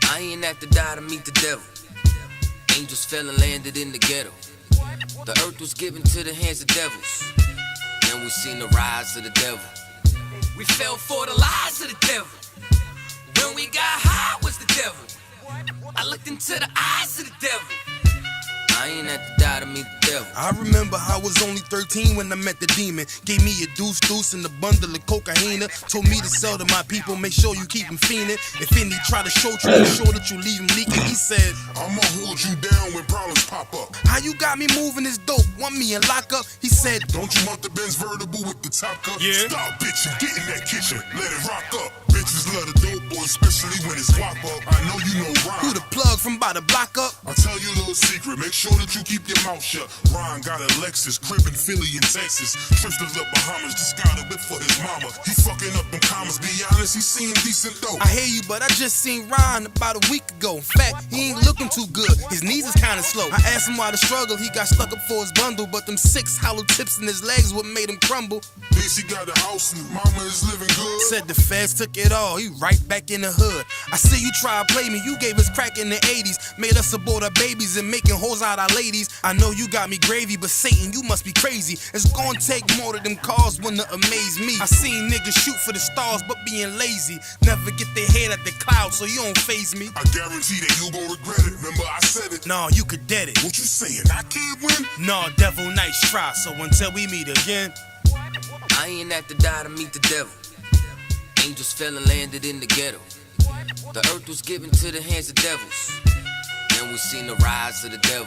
I ain't have to die to meet the devil. Angels fell and landed in the ghetto. The earth was given to the hands of devils. Then we seen the rise of the devil. We fell for the lies of the devil. When we got high was the devil. I looked into the eyes of the devil. I ain't have to die to meet the devil. I remember I was only 13 when I met the demon. Gave me a deuce and a bundle of cocaine. Told me to sell to my people, make sure you keep them fiending. If any try to show you, make sure that you leave them leaking. He said, I'ma hold you down when problems pop up. how you got me moving this dope? Want me in lockup? He said, Don't you want the Benz vertible with the top cup? Yeah. Stop bitching, get in that kitchen, let it rock up. Bitches love the dope boy, especially when it's guap up. I know you know Ron. who the plug from by the block up? I'll tell you a little secret, make sure that you keep your mouth shut. Ron got a Lexus, crib in Philly and Texas. Trips to the Bahamas, just got a whip for his mama. He fucking up them commas, be honest, he seeing decent dope. I hear you, but I just seen Ron about a week ago. In fact, he ain't looking too good. His knees is kinda slow. I asked him why the struggle. He got stuck up for his bundle, but them 6 hollow tips in his legs what made him crumble. Bitch, he got a house and mama is living good. Said the feds took it all. He right back in the hood. I see you try to play me. You gave us crack in the 80s. Made us abort our babies and making hoes out our ladies. I know you got me gravy, but Satan, you must be crazy. It's gonna take more than them cars when to amaze me. I seen niggas shoot for the stars, but being lazy. Never get their head at the clouds, so you don't faze me. I guarantee that you gon' regret it. Remember I said it. Nah, you could dead it. What you saying? I can't win? Nah, devil, nice try. So until we meet again, I ain't have to die to meet the devil. Angels fell and landed in the ghetto. The earth was given to the hands of devils. Then we seen the rise of the devil.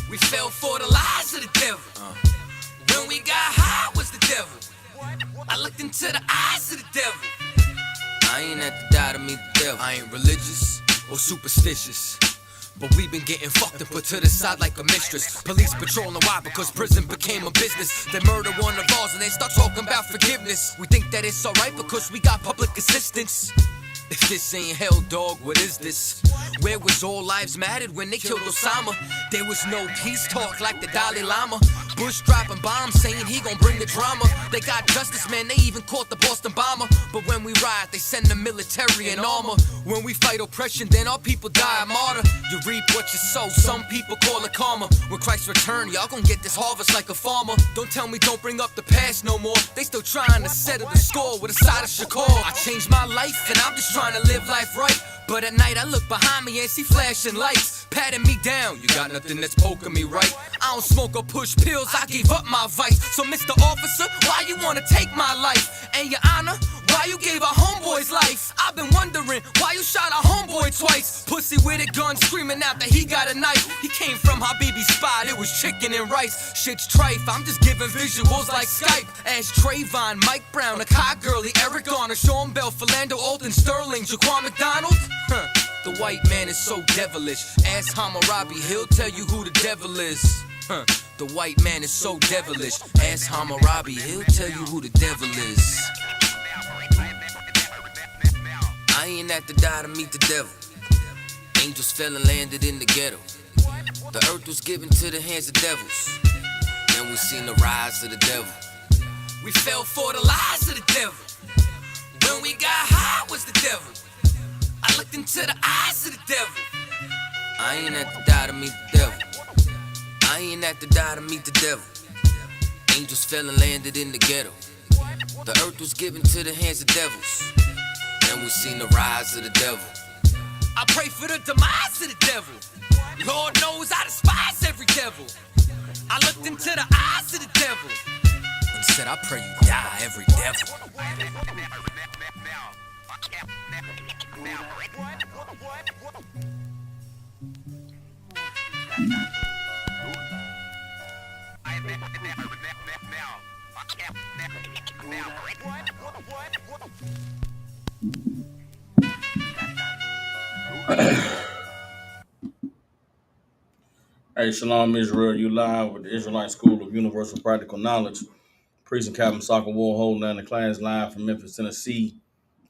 We fell for the lies of the devil. When we got high was the devil. I looked into the eyes of the devil. I ain't have to die to meet the devil. I ain't religious or superstitious, but we been getting fucked and put to the side like a mistress. Police patrolling why? Because prison became a business. They murder one of ours and they start talking about forgiveness. We think that it's alright because we got public assistance. If this ain't hell, dog, what is this? Where was all lives mattered when they killed Osama? There was no peace talk like the Dalai Lama. Bush dropping bombs saying he gon' bring the drama. They got justice, man, they even caught the Boston bomber. But when we riot, they send the military and armor. When we fight oppression, then our people die a martyr. You reap what you sow, some people call it karma. When Christ return, y'all gon' get this harvest like a farmer. Don't tell me don't bring up the past no more. They still trying to settle the score with a side of Shakur. I changed my life and I'm just trying to live life right. But at night I look behind me and see flashing lights, patting me down. You got nothing that's poking me right. I don't smoke or push pills, I gave up my vice. So Mr. Officer, why you wanna take my life? And your honor, why you gave our homeboy's life? I've been wondering why you shot our homeboy twice. Pussy with a gun screaming out that he got a knife. He came from Habibi's spot, it was chicken and rice. Shit's trife, I'm just giving visuals like Skype. Ask Trayvon, Mike Brown, Akai Gurley, Eric Garner, Sean Bell, Philando, Alton Sterling, Jaquan McDonald. The white man is so devilish. Ask Hammurabi, he'll tell you who the devil is. The white man is so devilish. Ask Hammurabi, he'll tell you who the devil is. I ain't have to die to meet the devil. Angels fell and landed in the ghetto. The earth was given to the hands of devils. Then we seen the rise of the devil. We fell for the lies of the devil. When we got high was the devil. I looked into the eyes of the devil. I ain't have to die to meet the devil. I ain't have to die to meet the devil. Angels fell and landed in the ghetto. The earth was given to the hands of devils. Then we seen the rise of the devil. I pray for the demise of the devil. Lord knows I despise every devil. I looked into the eyes of the devil and said, I pray you die, every devil. Hey, Shalom Israel, you live with the Israelite School of Universal Practical Knowledge. Priest and Captain Soccer War holding down the class live from Memphis, Tennessee.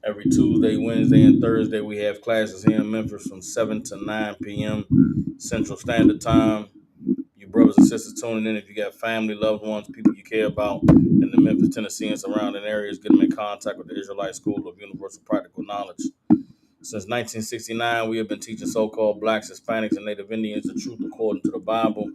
Every Tuesday, Wednesday, and Thursday, we have classes here in Memphis from 7 to 9 p.m. Central Standard Time. You brothers and sisters tuning in, if you got family, loved ones, people you care about in the Memphis, Tennessee, and surrounding areas, get them in contact with the Israelite School of Universal Practical Knowledge. Since 1969, we have been teaching so-called blacks, Hispanics, and Native Indians the truth according to the Bible.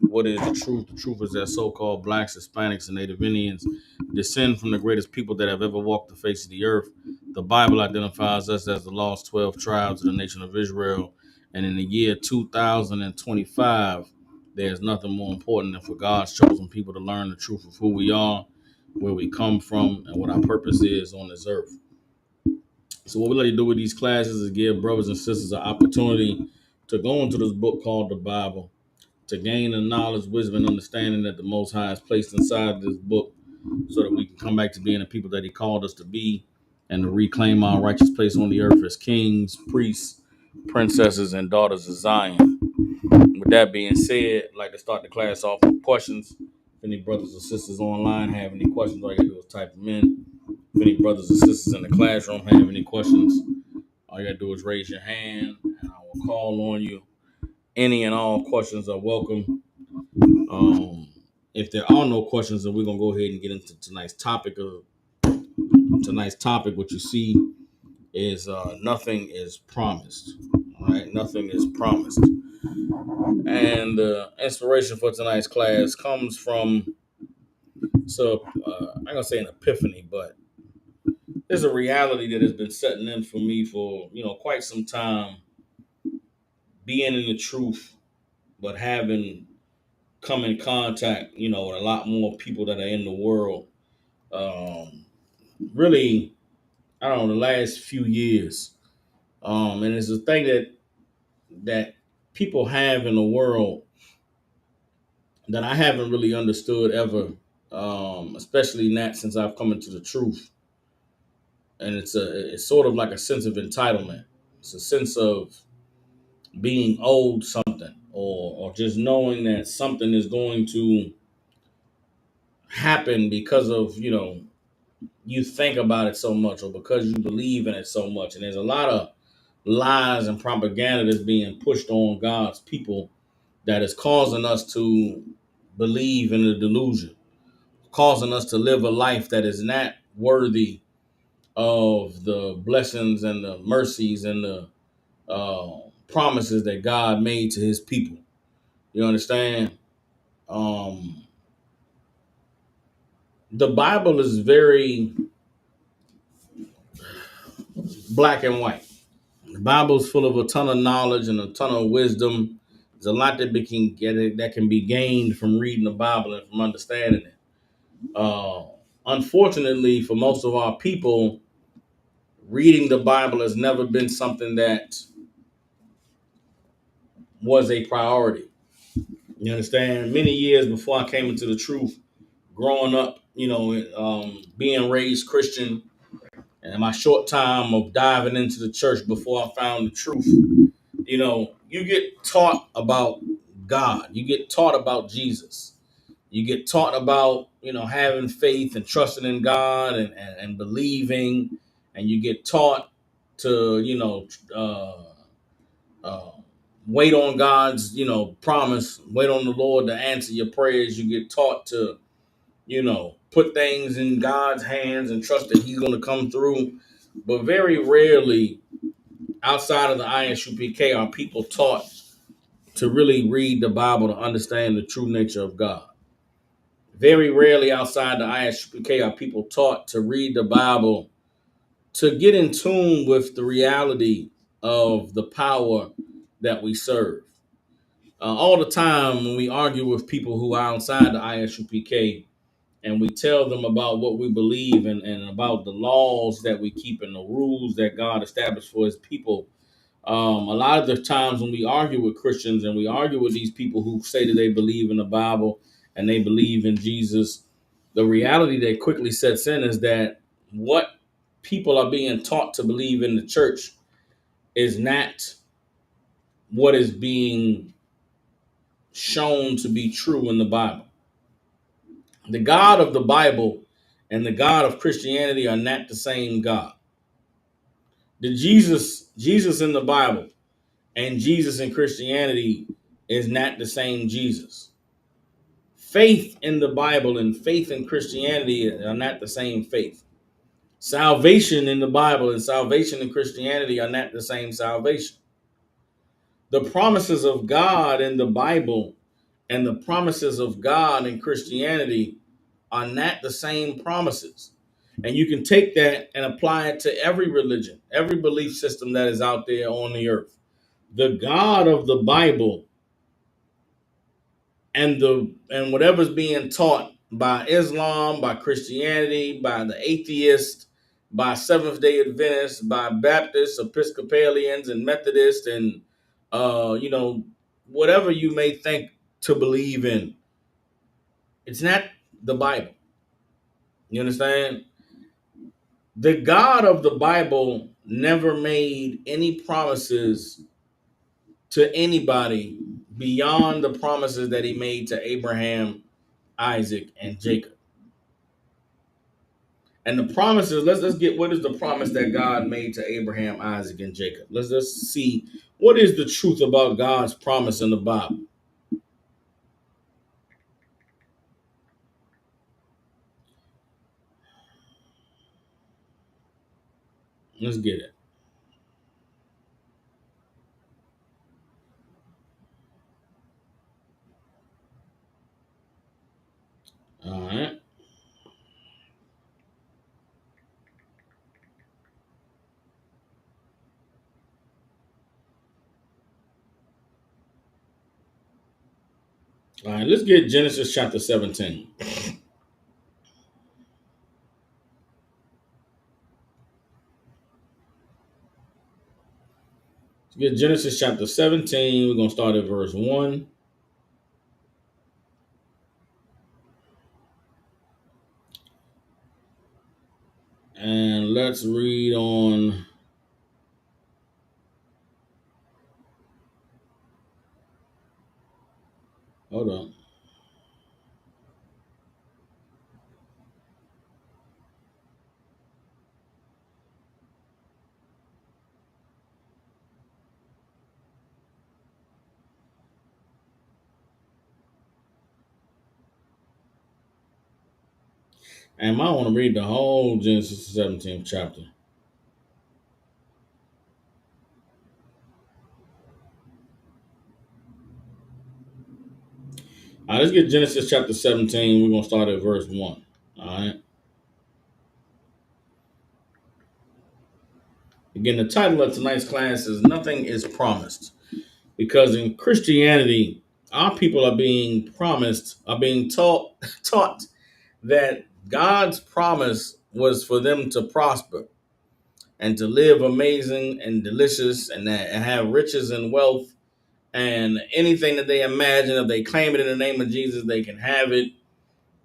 What is the truth? The truth is that so-called blacks, Hispanics, and Native Indians descend from the greatest people that have ever walked the face of the earth. The Bible identifies us as the lost 12 tribes of the nation of Israel. And in the year 2025, there's nothing more important than for God's chosen people to learn the truth of who we are, where we come from, and what our purpose is on this earth. So what we like to do with these classes is give brothers and sisters an opportunity to go into this book called the Bible, to gain the knowledge, wisdom, and understanding that the Most High has placed inside this book, so that we can come back to being the people that He called us to be, and to reclaim our righteous place on the earth as kings, priests, princesses, and daughters of Zion. With that being said, I'd like to start the class off with questions. If any brothers or sisters online have any questions, all you gotta do is type them in. If any brothers or sisters in the classroom have any questions, all you gotta do is raise your hand, and I will call on you. Any and all questions are welcome. If there are no questions, then we're gonna go ahead and get into tonight's topic. What you see is nothing is promised. All right, nothing is promised. And the inspiration for tonight's class comes from, I'm gonna say an epiphany, but there's a reality that has been setting in for me for quite some time, being in the truth, but having come in contact, with a lot more people that are in the world. Really, I don't know, the last few years. And it's a thing that people have in the world that I haven't really understood ever, especially not since I've come into the truth. And it's sort of like a sense of entitlement. It's a sense of being owed something, or just knowing that something is going to happen because of you think about it so much, or because you believe in it so much. And there's a lot of lies and propaganda that's being pushed on God's people that is causing us to believe in the delusion, causing us to live a life that is not worthy of the blessings and the mercies and the promises that God made to His people. You understand? Um, the Bible is very black and white. The Bible's full of a ton of knowledge and a ton of wisdom. There's a lot that can be gained from reading the Bible and from understanding it. Unfortunately, for most of our people, reading the Bible has never been something that was a priority. You understand? Many years before I came into the truth, growing up, being raised Christian, and in my short time of diving into the church before I found the truth, you get taught about God. You get taught about Jesus. You get taught about, having faith and trusting in God, and believing. And you get taught to, uh, wait on God's, promise, wait on the Lord to answer your prayers. You get taught to, put things in God's hands and trust that He's going to come through. But very rarely outside of the ISUPK are people taught to really read the Bible to understand the true nature of God. Very rarely outside the ISUPK are people taught to read the Bible to get in tune with the reality of the power that we serve. All the time when we argue with people who are outside the ISUPK and we tell them about what we believe and about the laws that we keep and the rules that God established for His people, a lot of the times when we argue with Christians and we argue with these people who say that they believe in the Bible and they believe in Jesus, the reality that quickly sets in is that what people are being taught to believe in the church is not what is being shown to be true in the Bible. The God of the Bible and the God of Christianity are not the same God. The Jesus in the Bible and Jesus in Christianity is not the same Jesus. Faith in the Bible and faith in Christianity are not the same faith. Salvation in the Bible and salvation in Christianity are not the same salvation. The promises of God in the Bible and the promises of God in Christianity are not the same promises. And you can take that and apply it to every religion, every belief system that is out there on the earth. The God of the Bible and whatever's being taught by Islam, by Christianity, by the atheists, by Seventh Day Adventists, by Baptists, Episcopalians, and Methodists, and whatever you may think to believe in, it's not the Bible. You understand? The God of the Bible never made any promises to anybody beyond the promises that he made to Abraham, Isaac, and Jacob. And the promises, let's get what is the promise that God made to Abraham, Isaac, and Jacob. Let's just see what is the truth about God's promise in the Bible. Let's get it. All right. All right, let's get Genesis chapter 17. Let's get Genesis chapter 17. We're going to start at verse 1. And let's read on. Hold on. And I want to read the whole Genesis 17th chapter. All right, let's get Genesis chapter 17. We're going to start at verse 1. All right. Again, the title of tonight's class is Nothing is Promised. Because in Christianity, our people are being taught that God's promise was for them to prosper and to live amazing and delicious and have riches and wealth and anything that they imagine. If they claim it in the name of Jesus, they can have it.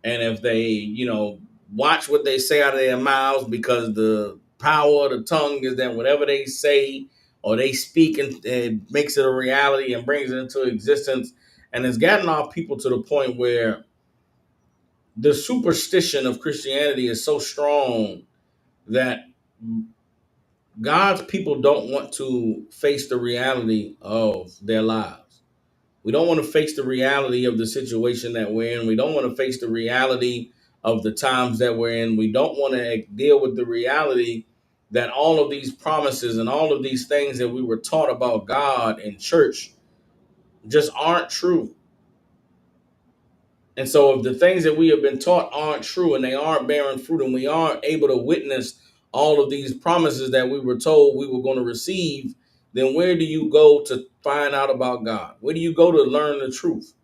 And if they, watch what they say out of their mouths, because the power of the tongue is that whatever they say or they speak, and it makes it a reality and brings it into existence. And it's gotten our people to the point where the superstition of Christianity is so strong that God's people don't want to face the reality of their lives. We don't want to face the reality of the situation that we're in. We don't want to face the reality of the times that we're in. We don't want to deal with the reality that all of these promises and all of these things that we were taught about God in church just aren't true. And so if the things that we have been taught aren't true and they aren't bearing fruit and we aren't able to witness all of these promises that we were told we were going to receive, then where do you go to find out about God? Where do you go to learn the truth?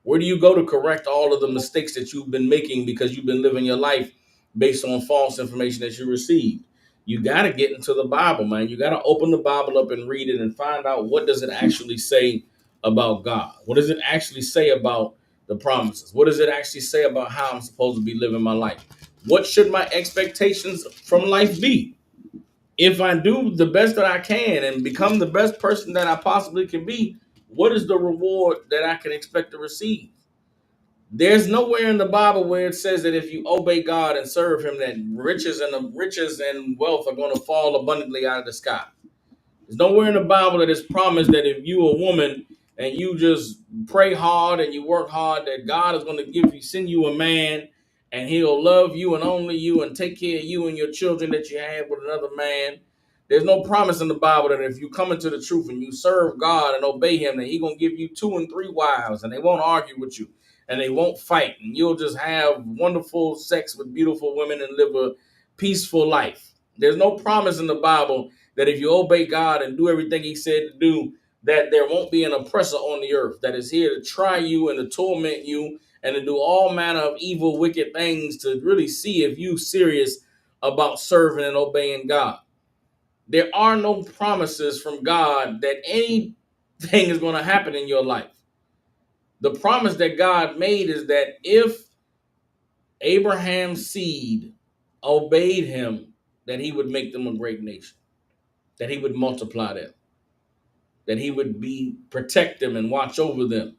Where do you go to correct all of the mistakes that you've been making because you've been living your life based on false information that you received? You got to get into the Bible, man. You got to open the Bible up and read it and find out, what does it actually say about God? What does it actually say about the promises? What does it actually say about how I'm supposed to be living my life? What should my expectations from life be? If I do the best that I can and become the best person that I possibly can be, what is the reward that I can expect to receive? There's nowhere in the Bible where it says that if you obey God and serve Him, that riches and wealth are going to fall abundantly out of the sky. There's nowhere in the Bible that it's promised that if you a woman and you just pray hard and you work hard, that God is going to send you a man and he'll love you and only you and take care of you and your children that you had with another man. There's no promise in the Bible that if you come into the truth and you serve God and obey him, that he's going to give you 2 and 3 wives and they won't argue with you and they won't fight and you'll just have wonderful sex with beautiful women and live a peaceful life. There's no promise in the Bible that if you obey God and do everything he said to do, that there won't be an oppressor on the earth that is here to try you and to torment you and to do all manner of evil, wicked things to really see if you serious about serving and obeying God. There are no promises from God that anything is going to happen in your life. The promise that God made is that if Abraham's seed obeyed him, that he would make them a great nation, that he would multiply them, that he would protect them and watch over them.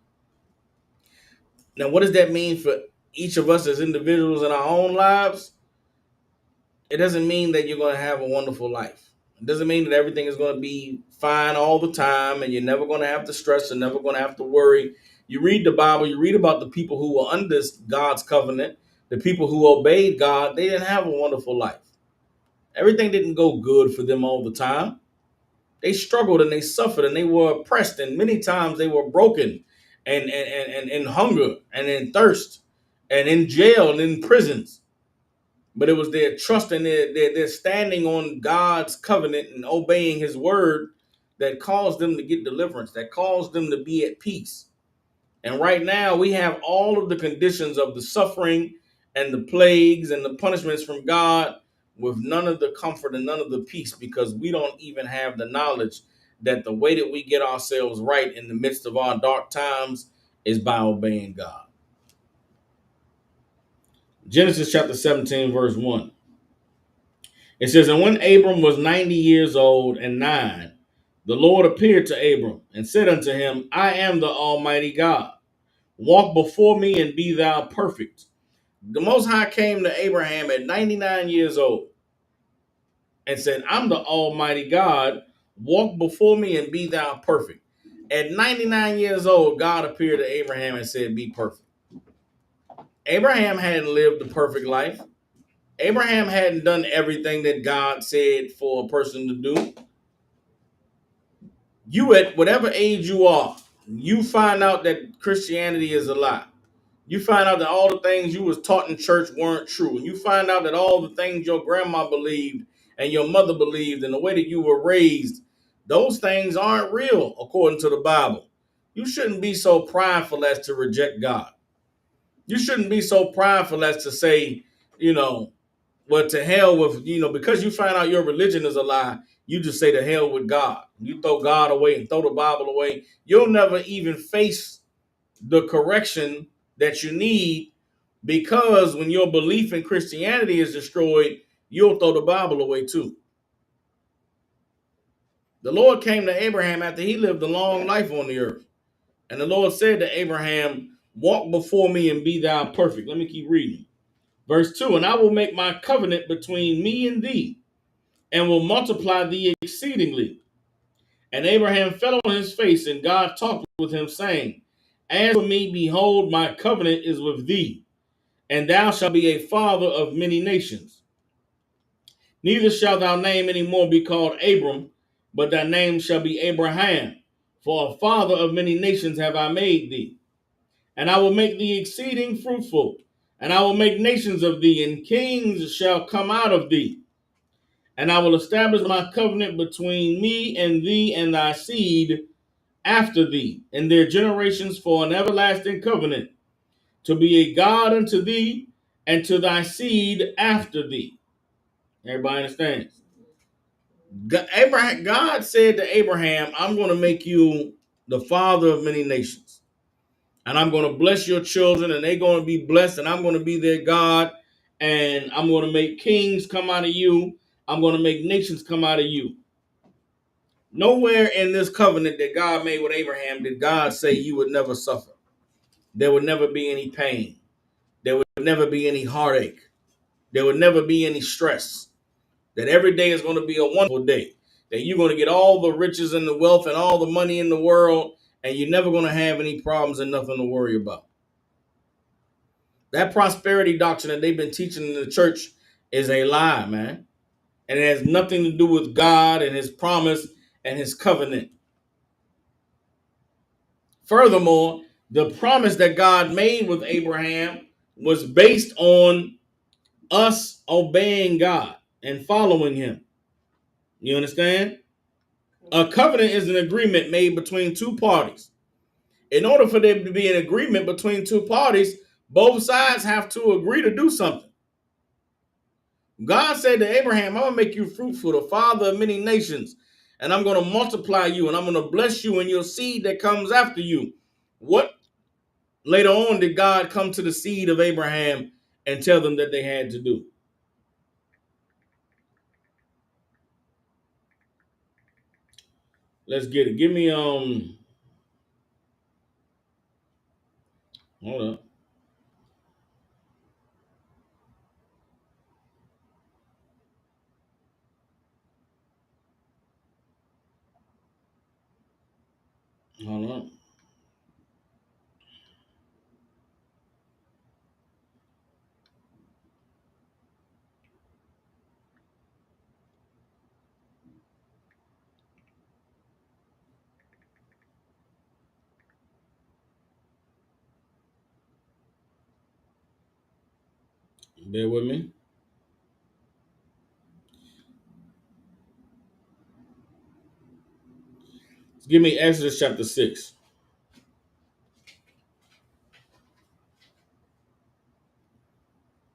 Now, what does that mean for each of us as individuals in our own lives? It doesn't mean that you're going to have a wonderful life. It doesn't mean that everything is going to be fine all the time and you're never going to have to stress and never going to have to worry. You read the Bible, you read about the people who were under God's covenant, the people who obeyed God, they didn't have a wonderful life. Everything didn't go good for them all the time. They struggled and they suffered and they were oppressed, and many times they were broken and in hunger and in thirst and in jail and in prisons. But it was their trust and their standing on God's covenant and obeying his word that caused them to get deliverance, that caused them to be at peace. And right now we have all of the conditions of the suffering and the plagues and the punishments from God with none of the comfort and none of the peace, because we don't even have the knowledge that the way that we get ourselves right in the midst of our dark times is by obeying God. Genesis chapter 17, verse 1. It says, and when Abram was 90 years old and 9, the Lord appeared to Abram and said unto him, I am the Almighty God. Walk before me and be thou perfect. The Most High came to Abraham at 99 years old and said, I'm the Almighty God. Walk before me and be thou perfect. At 99 years old, God appeared to Abraham and said, be perfect. Abraham hadn't lived the perfect life. Abraham hadn't done everything that God said for a person to do. You, at whatever age you are, you find out that Christianity is a lie. You find out that all the things you was taught in church weren't true. And you find out that all the things your grandma believed and your mother believed and the way that you were raised, those things aren't real according to the Bible. You shouldn't be so prideful as to reject God. You shouldn't be so prideful as to say, well, to hell with, because you find out your religion is a lie, you just say to hell with God. You throw God away and throw the Bible away. You'll never even face the correction that you need, because when your belief in Christianity is destroyed, you'll throw the Bible away too. The Lord came to Abraham after he lived a long life on the earth. And the Lord said to Abraham, walk before me and be thou perfect. Let me keep reading. Verse 2, and I will make my covenant between me and thee, and will multiply thee exceedingly. And Abraham fell on his face, and God talked with him, saying, as for me, behold, my covenant is with thee, and thou shalt be a father of many nations. Neither shalt thou name any more be called Abram, but thy name shall be Abraham, for a father of many nations have I made thee. And I will make thee exceeding fruitful, and I will make nations of thee, and kings shall come out of thee. And I will establish my covenant between me and thee and thy seed after thee, in their generations, for an everlasting covenant, to be a God unto thee and to thy seed after thee. Everybody understands? God said to Abraham, I'm going to make you the father of many nations. And I'm going to bless your children, and they're going to be blessed, and I'm going to be their God, and I'm going to make kings come out of you. I'm going to make nations come out of you. Nowhere in this covenant that God made with Abraham did God say you would never suffer. there would never be any pain. There would never be any heartache. There would never be any stress. That every day is going to be a wonderful day. That you're going to get all the riches and the wealth and all the money in the world, and you're never going to have any problems and nothing to worry about. That prosperity doctrine that they've been teaching in the church is a lie, man. And it has nothing to do with God and his promise and his covenant. Furthermore, the promise that God made with Abraham was based on us obeying God and following him. You understand? A covenant is an agreement made between two parties. In order for there to be an agreement between two parties, both sides have to agree to do something. God said to Abraham, I'm going to make you fruitful, the father of many nations, and I'm going to multiply you, and I'm going to bless you and your seed that comes after you. What later on did God come to the seed of Abraham and tell them that they had to do? Let's get it. Give me hold up. Hold on. Bear with me. Give me Exodus chapter 6.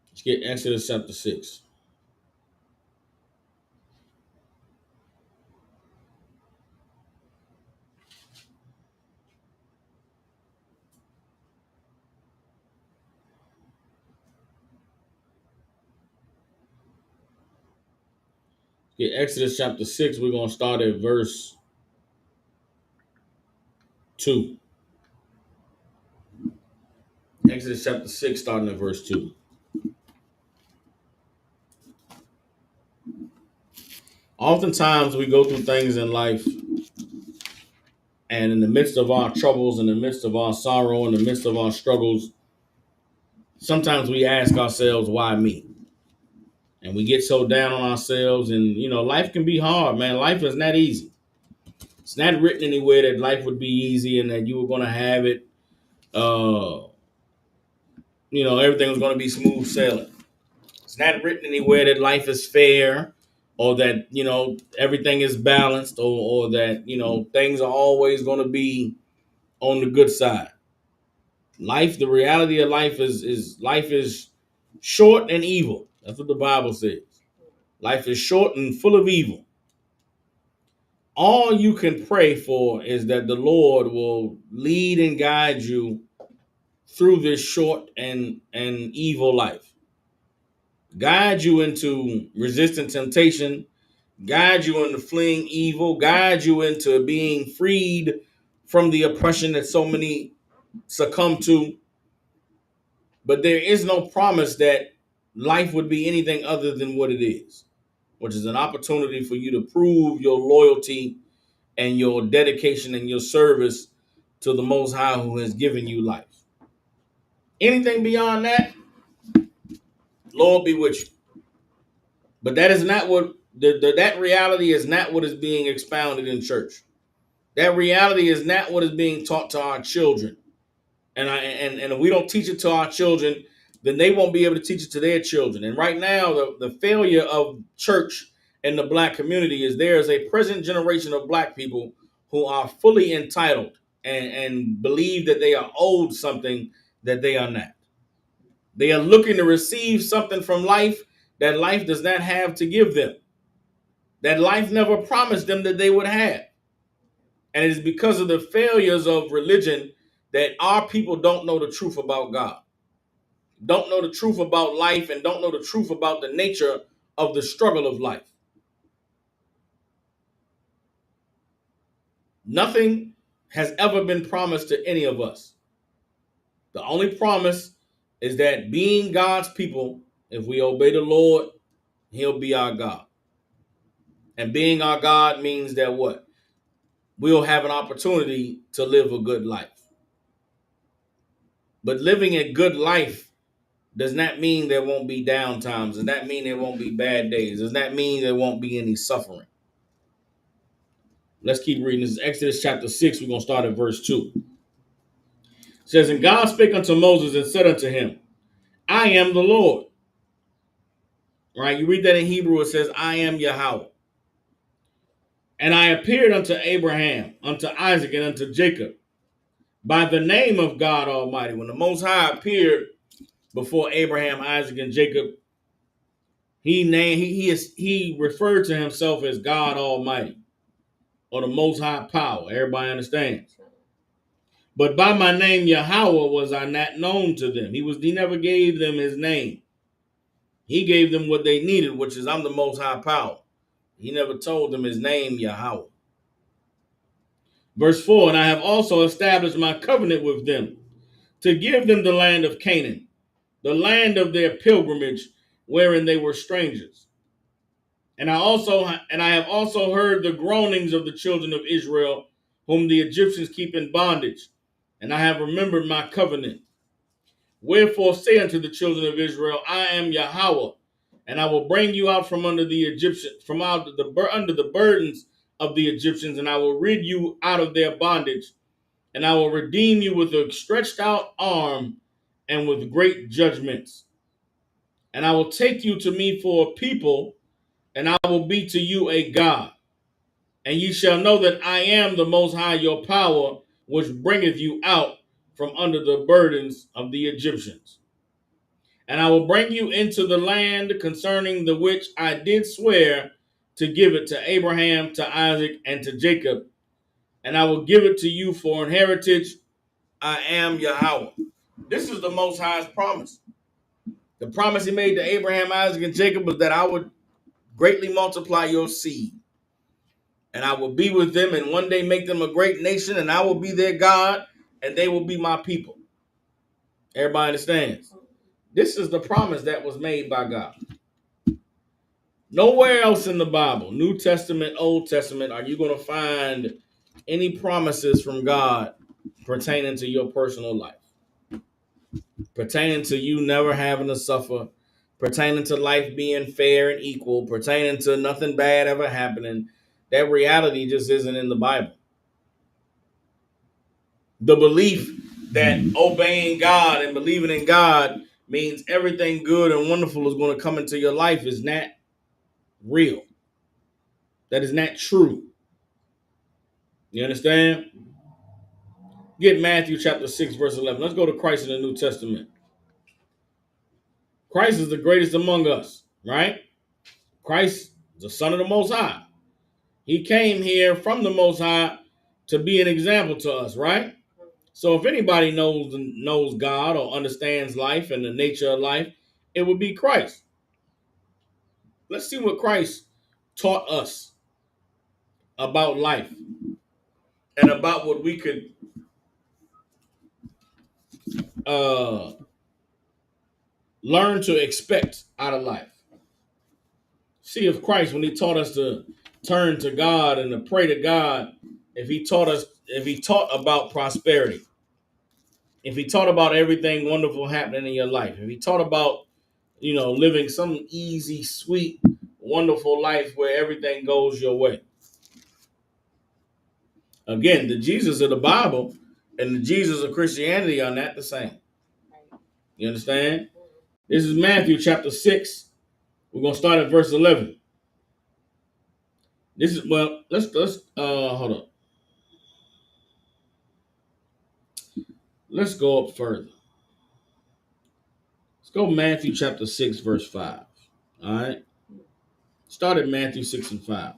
Let's get Exodus chapter 6. Get Exodus chapter 6. We're going to start at verse 2. Exodus chapter 6, starting at verse 2. Oftentimes we go through things in life, and in the midst of our troubles, in the midst of our sorrow, in the midst of our struggles, sometimes we ask ourselves, why me? And we get so down on ourselves, and life can be hard, man. Life is not easy. It's not written anywhere that life would be easy and that you were going to have it, everything was going to be smooth sailing. It's not written anywhere that life is fair, or that everything is balanced, or that things are always going to be on the good side. Life, the reality of life is life is short and evil. That's what the Bible says. Life is short and full of evil. All you can pray for is that the Lord will lead and guide you through this short and evil life. Guide you into resisting temptation, guide you into fleeing evil, guide you into being freed from the oppression that so many succumb to. But there is no promise that life would be anything other than what it is, which is an opportunity for you to prove your loyalty and your dedication and your service to the Most High who has given you life. Anything beyond that, Lord be with you. But that is not what that reality is not what is being expounded in church. That reality is not what is being taught to our children. And if we don't teach it to our children, then they won't be able to teach it to their children. And right now, the failure of church and the black community is there is a present generation of black people who are fully entitled and believe that they are owed something that they are not. They are looking to receive something from life that life does not have to give them, that life never promised them that they would have. And it is because of the failures of religion that our people don't know the truth about God, don't know the truth about life, and don't know the truth about the nature of the struggle of life. Nothing has ever been promised to any of us. The only promise is that being God's people, if we obey the Lord, he'll be our God. And being our God means that what? We'll have an opportunity to live a good life. But living a good life does not mean there won't be downtimes. Does that mean there won't be bad days? Does that mean there won't be any suffering? Let's keep reading. This is Exodus chapter 6. We're going to start at verse 2. It says, and God spake unto Moses and said unto him, I am the Lord. Right? You read that in Hebrew, it says, I am Yahweh. And I appeared unto Abraham, unto Isaac, and unto Jacob by the name of God Almighty. When the Most High appeared before Abraham, Isaac, and Jacob, he referred to himself as God Almighty, or the Most High Power. Everybody understands. But by my name Yahweh was I not known to them. He never gave them his name. He gave them what they needed, which is I'm the Most High Power. He never told them his name Yahweh. Verse 4, and I have also established my covenant with them to give them the land of Canaan, the land of their pilgrimage, wherein they were strangers. And I have also heard the groanings of the children of Israel, whom the Egyptians keep in bondage, and I have remembered my covenant. Wherefore say unto the children of Israel, I am Yahweh, and I will bring you out from under the Egyptians, from out under the burdens of the Egyptians, and I will rid you out of their bondage, and I will redeem you with a stretched out arm and with great judgments. And I will take you to me for a people, and I will be to you a God. And ye shall know that I am the Most High your power, which bringeth you out from under the burdens of the Egyptians. And I will bring you into the land concerning the which I did swear to give it to Abraham, to Isaac, and to Jacob. And I will give it to you for an heritage. I am Yahweh. This is the Most High's promise. The promise he made to Abraham, Isaac, and Jacob was that I would greatly multiply your seed. And I will be with them and one day make them a great nation, and I will be their God, and they will be my people. Everybody understands? This is the promise that was made by God. Nowhere else in the Bible, New Testament, Old Testament, are you going to find any promises from God pertaining to your personal life, pertaining to you never having to suffer, pertaining to life being fair and equal, pertaining to nothing bad ever happening. That reality just isn't in the Bible. The belief that obeying God and believing in God means everything good and wonderful is going to come into your life is not real. That is not true. You understand? Get Matthew chapter 6, verse 11. Let's go to Christ in the New Testament. Christ is the greatest among us, right? Christ is the Son of the Most High. He came here from the Most High to be an example to us, right? So if anybody knows God or understands life and the nature of life, it would be Christ. Let's see what Christ taught us about life and about what we could learn to expect out of life. See if Christ, when he taught us to turn to God and to pray to God, if he taught about prosperity, if he taught about everything wonderful happening in your life, if he taught about, living some easy, sweet, wonderful life where everything goes your way. Again, the Jesus of the Bible and the Jesus of Christianity are not the same. You understand? This is Matthew chapter 6. We're going to start at verse 11. Let's hold on. Let's go up further. Let's go Matthew chapter 6, verse 5. All right? Start at Matthew 6 and 5.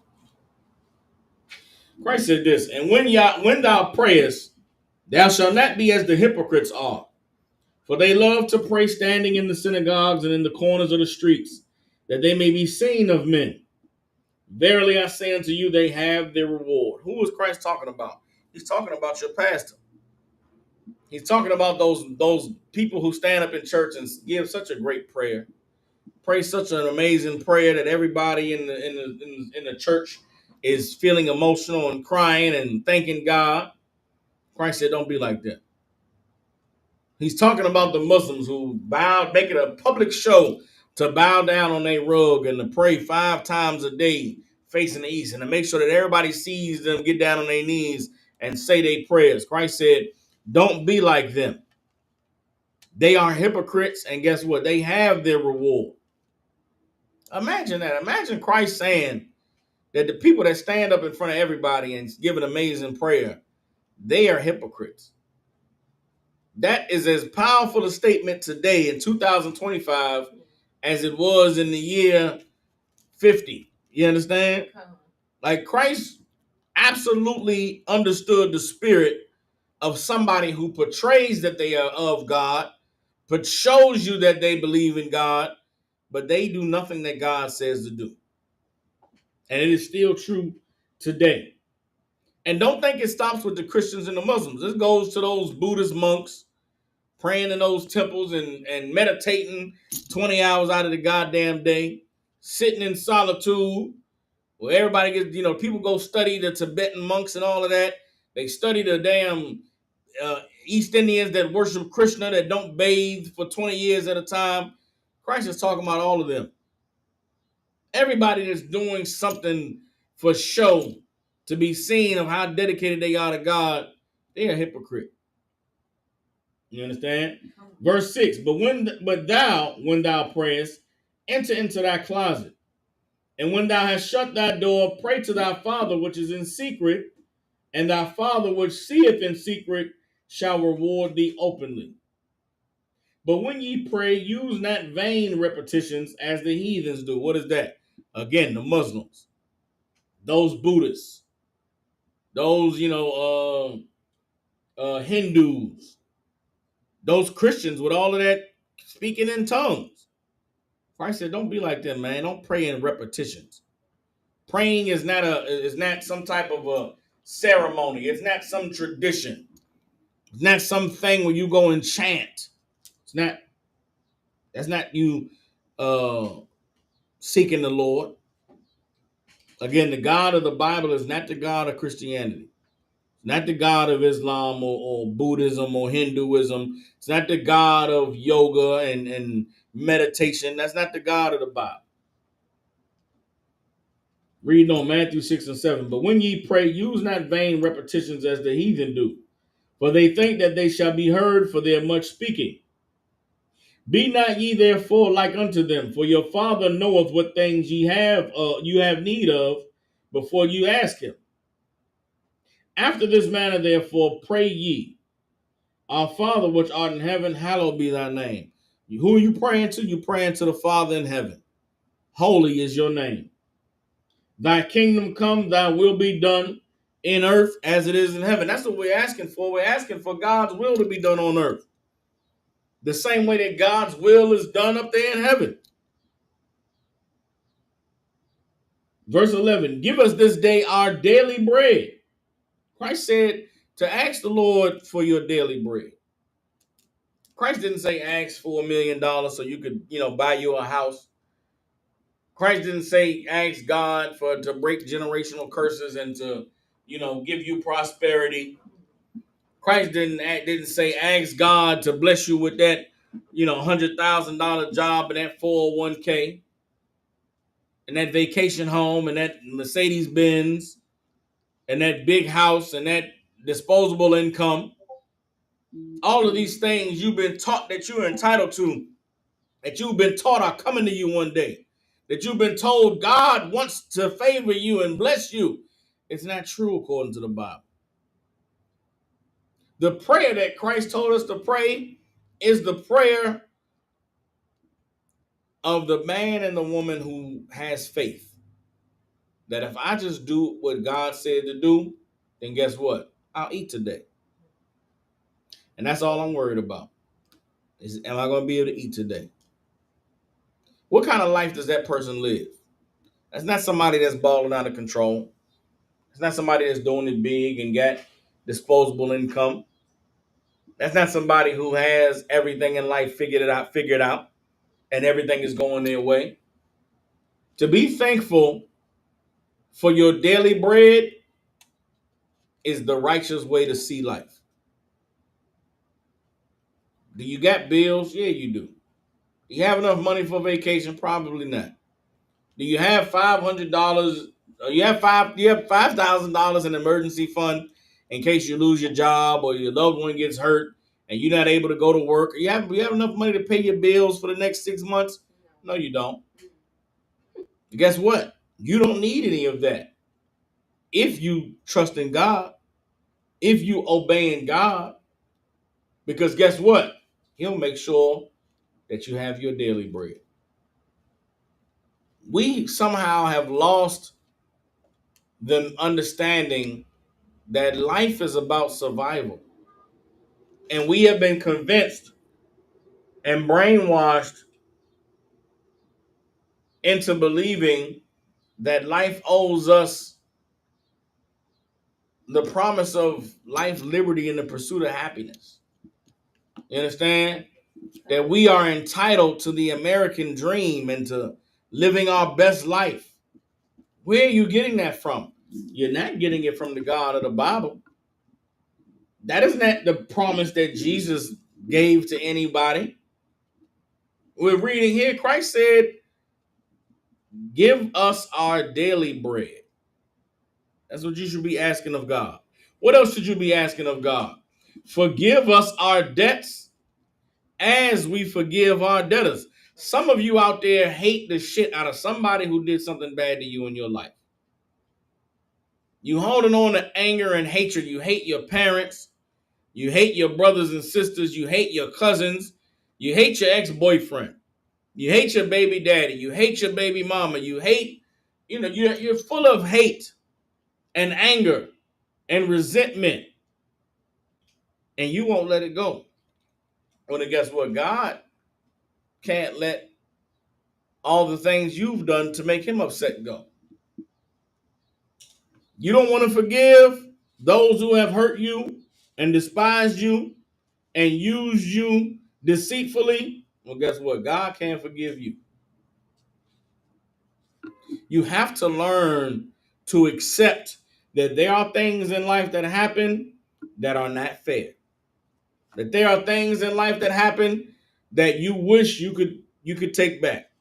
Christ said this, and when thou prayest, thou shalt not be as the hypocrites are, for they love to pray standing in the synagogues and in the corners of the streets, that they may be seen of men. Verily I say unto you, they have their reward. Who is Christ talking about? He's talking about your pastor. He's talking about those people who stand up in church and give such a great prayer, pray such an amazing prayer that everybody in the church is feeling emotional and crying and thanking God. Christ said, "Don't be like that." He's talking about the Muslims who make it a public show to bow down on their rug and to pray 5 times a day facing the east and to make sure that everybody sees them get down on their knees and say their prayers. Christ said, "Don't be like them. They are hypocrites, and guess what? They have their reward." Imagine that. Imagine Christ saying that the people that stand up in front of everybody and give an amazing prayer, they are hypocrites. That is as powerful a statement today in 2025 as it was in the year 50. You understand? Like Christ absolutely understood the spirit of somebody who portrays that they are of God, but shows you that they believe in God, but they do nothing that God says to do. And it is still true today. And don't think it stops with the Christians and the Muslims. This goes to those Buddhist monks praying in those temples and meditating 20 hours out of the goddamn day, sitting in solitude, where everybody gets, people go study the Tibetan monks and all of that. They study the damn East Indians that worship Krishna, that don't bathe for 20 years at a time. Christ is talking about all of them. Everybody that's doing something for show to be seen of how dedicated they are to God, they are a hypocrite. You understand? Verse 6, but thou, when thou prayest, enter into thy closet. And when thou hast shut thy door, pray to thy Father which is in secret, and thy Father which seeth in secret shall reward thee openly. But when ye pray, use not vain repetitions as the heathens do. What is that? Again, the Muslims, those Buddhists, those, Hindus, those Christians with all of that speaking in tongues. Christ said, "Don't be like them, man. Don't pray in repetitions. Praying is not some type of a ceremony. It's not some tradition. It's not something where you go and chant. It's not. That's not you seeking the Lord. Again, the God of the Bible is not the God of Christianity. It's not the God of Islam or Buddhism or Hinduism. It's not the God of yoga and meditation. That's not the God of the Bible. Reading on Matthew 6 and 7. But when ye pray, use not vain repetitions as the heathen do, for they think that they shall be heard for their much speaking. Be not ye therefore like unto them, for your Father knoweth what things you have need of before you ask him. After this manner, therefore, pray ye, Our Father which art in heaven, hallowed be thy name. Who are you praying to? You praying to the Father in heaven. Holy is your name. Thy kingdom come, thy will be done in earth as it is in heaven. That's what we're asking for. We're asking for God's will to be done on earth. The same way that God's will is done up there in heaven. Verse 11, give us this day our daily bread. Christ said to ask the Lord for your daily bread. Christ didn't say ask for $1 million so you could, buy you a house. Christ didn't say ask God to break generational curses and to, give you prosperity. Christ didn't say ask God to bless you with that, $100,000 job and that 401k and that vacation home and that Mercedes Benz and that big house and that disposable income. All of these things you've been taught that you're entitled to, that you've been taught are coming to you one day, that you've been told God wants to favor you and bless you. It's not true according to the Bible. The prayer that Christ told us to pray is the prayer of the man and the woman who has faith. That if I just do what God said to do, then guess what? I'll eat today. And that's all I'm worried about. Am I going to be able to eat today? What kind of life does that person live? That's not somebody that's balling out of control. It's not somebody that's doing it big and got disposable income. That's not somebody who has everything in life figured out, and everything is going their way. To be thankful for your daily bread is the righteous way to see life. Do you got bills? Yeah, you do. Do you have enough money for vacation? Probably not. Do you have $500? You have $5,000 in emergency fund in case you lose your job or your loved one gets hurt and you're not able to go to work. You have enough money to pay your bills for the next 6 months? No, you don't. Guess what? You don't need any of that. If you trust in God, if you obey in God, because guess what? He'll make sure that you have your daily bread. We somehow have lost the understanding that life is about survival. And we have been convinced and brainwashed into believing that life owes us the promise of life, liberty, and the pursuit of happiness. You understand? That we are entitled to the American dream and to living our best life. Where are you getting that from? You're not getting it from the God of the Bible. That is not the promise that Jesus gave to anybody. We're reading here, Christ said, give us our daily bread. That's what you should be asking of God. What else should you be asking of God? Forgive us our debts as we forgive our debtors. Some of you out there hate the shit out of somebody who did something bad to you in your life. You holding on to anger and hatred. You hate your parents. You hate your brothers and sisters. You hate your cousins. You hate your ex-boyfriend. You hate your baby daddy. You hate your baby mama. You hate, you're full of hate and anger and resentment. And you won't let it go. Well, then guess what? God can't let all the things you've done to make him upset go. You don't want to forgive those who have hurt you and despised you and used you deceitfully. Well, guess what? God can't forgive you. You have to learn to accept that there are things in life that happen that are not fair. That there are things in life that happen that you wish you could take back.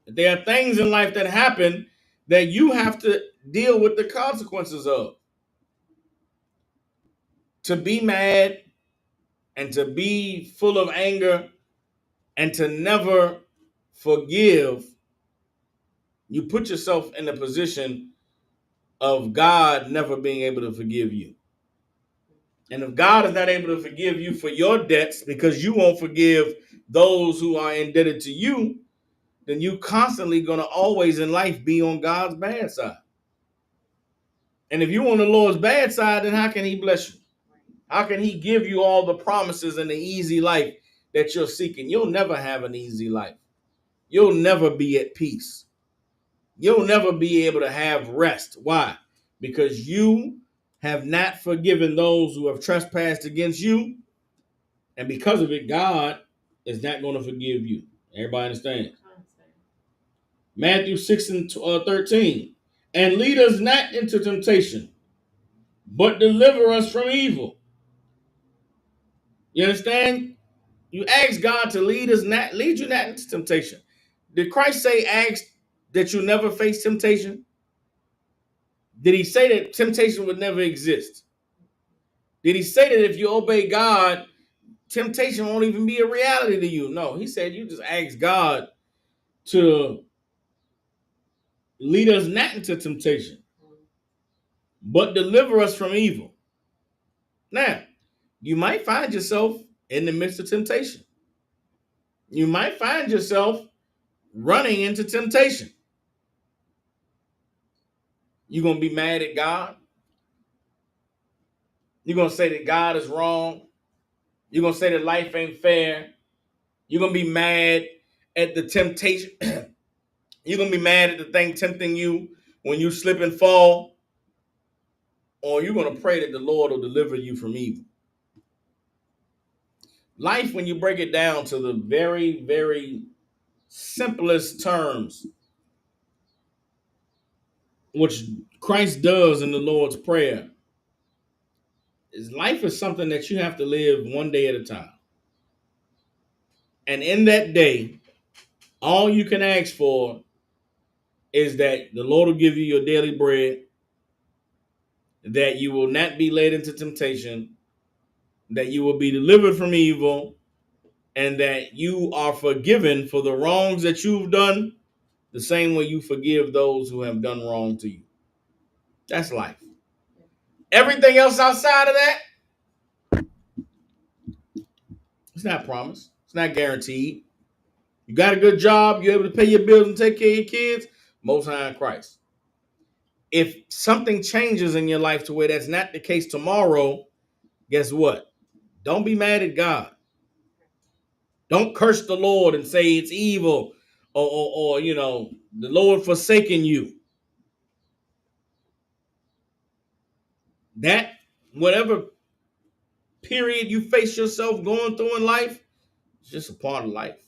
That there are things in life that happen that you have to deal with the consequences of. To be mad and to be full of anger and to never forgive, you put yourself in a position of God never being able to forgive you. And if God is not able to forgive you for your debts because you won't forgive those who are indebted to you, then you constantly going to always in life be on God's bad side. And if you're on the Lord's bad side, then how can he bless you? How can he give you all the promises and the easy life that you're seeking? You'll never have an easy life. You'll never be at peace. You'll never be able to have rest. Why? Because you have not forgiven those who have trespassed against you. And because of it, God is not going to forgive you. Everybody understand? Matthew 6 and 13. And lead us not into temptation, but deliver us from evil. You understand? You ask God to lead you not into temptation. Did Christ say ask that you never face temptation? Did he say that temptation would never exist? Did he say that if you obey God, temptation won't even be a reality to you? No, he said you just ask God to lead us not into temptation, but deliver us from evil. Now, you might find yourself in the midst of temptation. You might find yourself running into temptation. You're going to be mad at God. You're going to say that God is wrong. You're going to say that life ain't fair. You're going to be mad at the temptation. You're going to be mad at the thing tempting you when you slip and fall. Or you're going to pray that the Lord will deliver you from evil. Life, when you break it down to the very, very simplest terms, which Christ does in the Lord's Prayer, is life is something that you have to live one day at a time. And in that day, all you can ask for is that the Lord will give you your daily bread, that you will not be led into temptation, that you will be delivered from evil, and that you are forgiven for the wrongs that you've done, the same way you forgive those who have done wrong to you. That's life. Everything else outside of that, it's not promised. It's not guaranteed. You got a good job, you're able to pay your bills and take care of your kids, Most High in Christ. If something changes in your life to where that's not the case tomorrow, guess what? Don't be mad at God. Don't curse the Lord and say it's evil or the Lord forsaking you. That, whatever period you face yourself going through in life, it's just a part of life.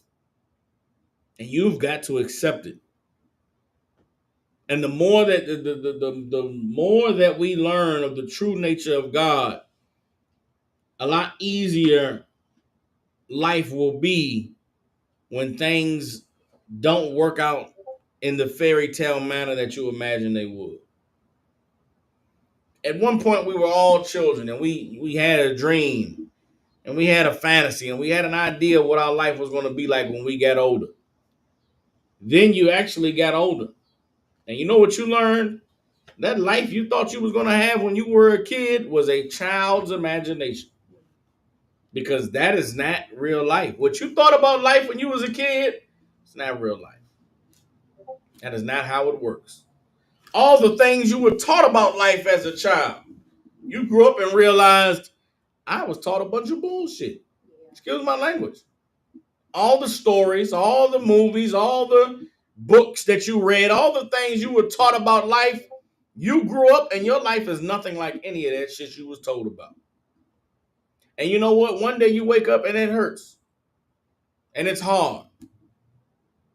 And you've got to accept it. And the more that the more that we learn of the true nature of God, a lot easier life will be when things don't work out in the fairy tale manner that you imagine they would. At one point, we were all children, and we had a dream, and we had a fantasy, and we had an idea of what our life was going to be like when we got older. Then you actually got older, and you know what you learned? That life you thought you was going to have when you were a kid was a child's imagination, because that is not real life. What you thought about life when you was a kid, it's not real life. That is not how it works. All the things you were taught about life as a child, you grew up and realized, I was taught a bunch of bullshit. Excuse my language. All the stories, all the movies, all the books that you read, all the things you were taught about life, you grew up and your life is nothing like any of that shit you was told about. And you know what? One day you wake up and it hurts. And it's hard.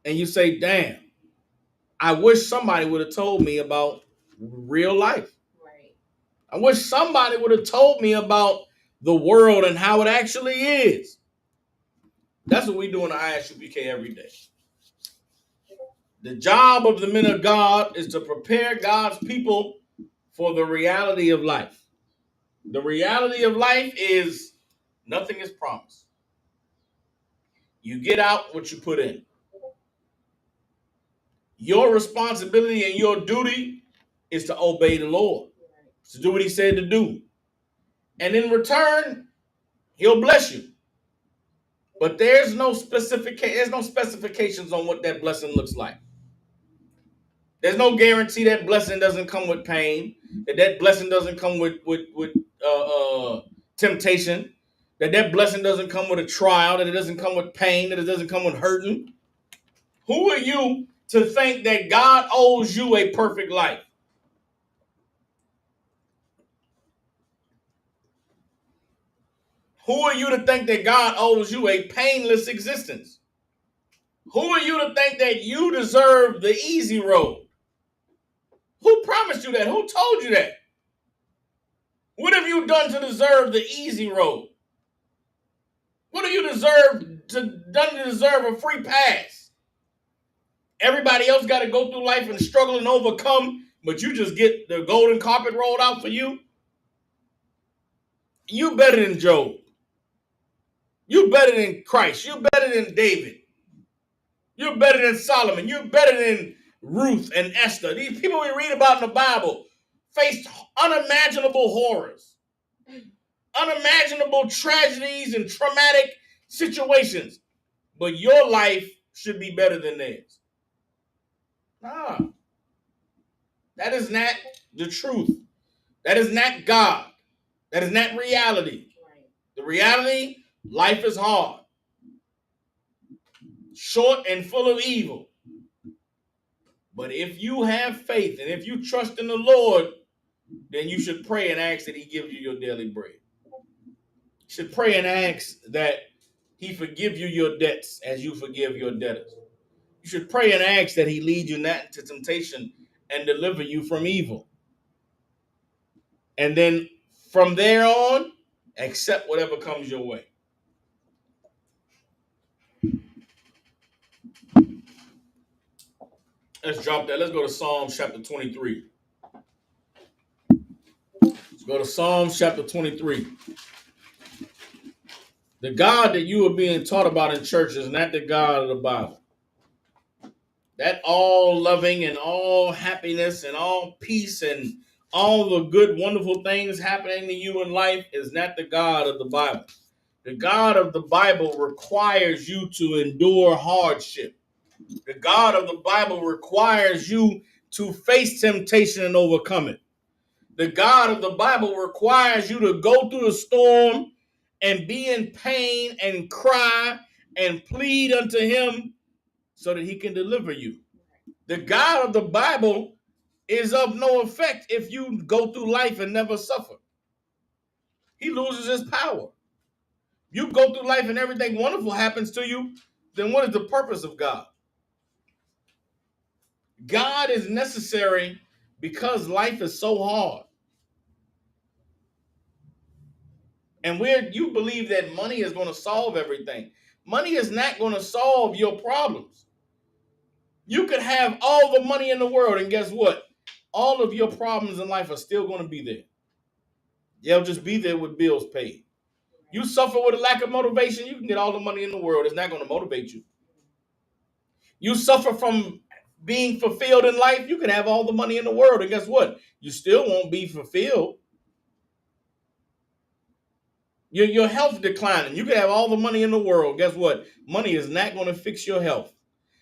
And you say, damn, I wish somebody would have told me about real life. Right. I wish somebody would have told me about the world and how it actually is. That's what we do in the ISUPK every day. The job of the men of God is to prepare God's people for the reality of life. The reality of life is nothing is promised. You get out what you put in. Your responsibility and your duty is to obey the Lord, to do what he said to do. And in return, he'll bless you. But there's no specifications on what that blessing looks like. There's no guarantee that blessing doesn't come with pain, that blessing doesn't come with temptation, that blessing doesn't come with a trial, that it doesn't come with pain, that it doesn't come with hurting. Who are you to think that God owes you a perfect life? Who are you to think that God owes you a painless existence? Who are you to think that you deserve the easy road? Who promised you that? Who told you that? What have you done to deserve the easy road? What have you done to deserve a free pass? Everybody else got to go through life and struggle and overcome, but you just get the golden carpet rolled out for you? You better than Job. You better than Christ. You better than David. You're better than Solomon. You're better than Ruth and Esther. These people we read about in the Bible faced unimaginable horrors, unimaginable tragedies and traumatic situations. But your life should be better than theirs. Nah. That is not the truth. That is not God. That is not reality. The reality, life is hard, short and full of evil. But if you have faith and if you trust in the Lord, then you should pray and ask that he gives you your daily bread. You should pray and ask that he forgive you your debts as you forgive your debtors. You should pray and ask that he lead you not into temptation and deliver you from evil. And then from there on, accept whatever comes your way. Let's drop that. Let's go to Psalm chapter 23. Let's go to Psalm chapter 23. The God that you are being taught about in church is not the God of the Bible. That all loving and all happiness and all peace and all the good, wonderful things happening to you in life is not the God of the Bible. The God of the Bible requires you to endure hardship. The God of the Bible requires you to face temptation and overcome it. The God of the Bible requires you to go through the storm and be in pain and cry and plead unto him so that he can deliver you. The God of the Bible is of no effect if you go through life and never suffer. He loses his power. You go through life and everything wonderful happens to you, then what is the purpose of God? God is necessary because life is so hard. And where you believe that money is going to solve everything. Money is not going to solve your problems. You could have all the money in the world, and guess what? All of your problems in life are still going to be there. They'll just be there with bills paid. You suffer with a lack of motivation, you can get all the money in the world. It's not going to motivate you. You suffer from being fulfilled in life, you can have all the money in the world, and guess what? You still won't be fulfilled. Your health declining. You can have all the money in the world. Guess what? Money is not going to fix your health.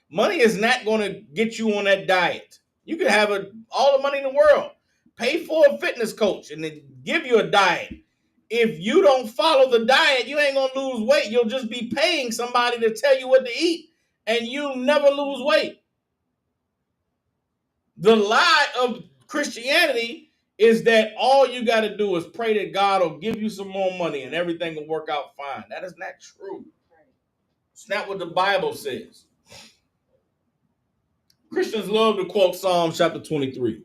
Money is not going to get you on that diet. You can have all the money in the world. Pay for a fitness coach and then give you a diet. If you don't follow the diet, you ain't going to lose weight. You'll just be paying somebody to tell you what to eat, and you'll never lose weight. The lie of Christianity is that all you got to do is pray that God will give you some more money and everything will work out fine. That is not true. It's not what the Bible says. Christians love to quote Psalm chapter 23.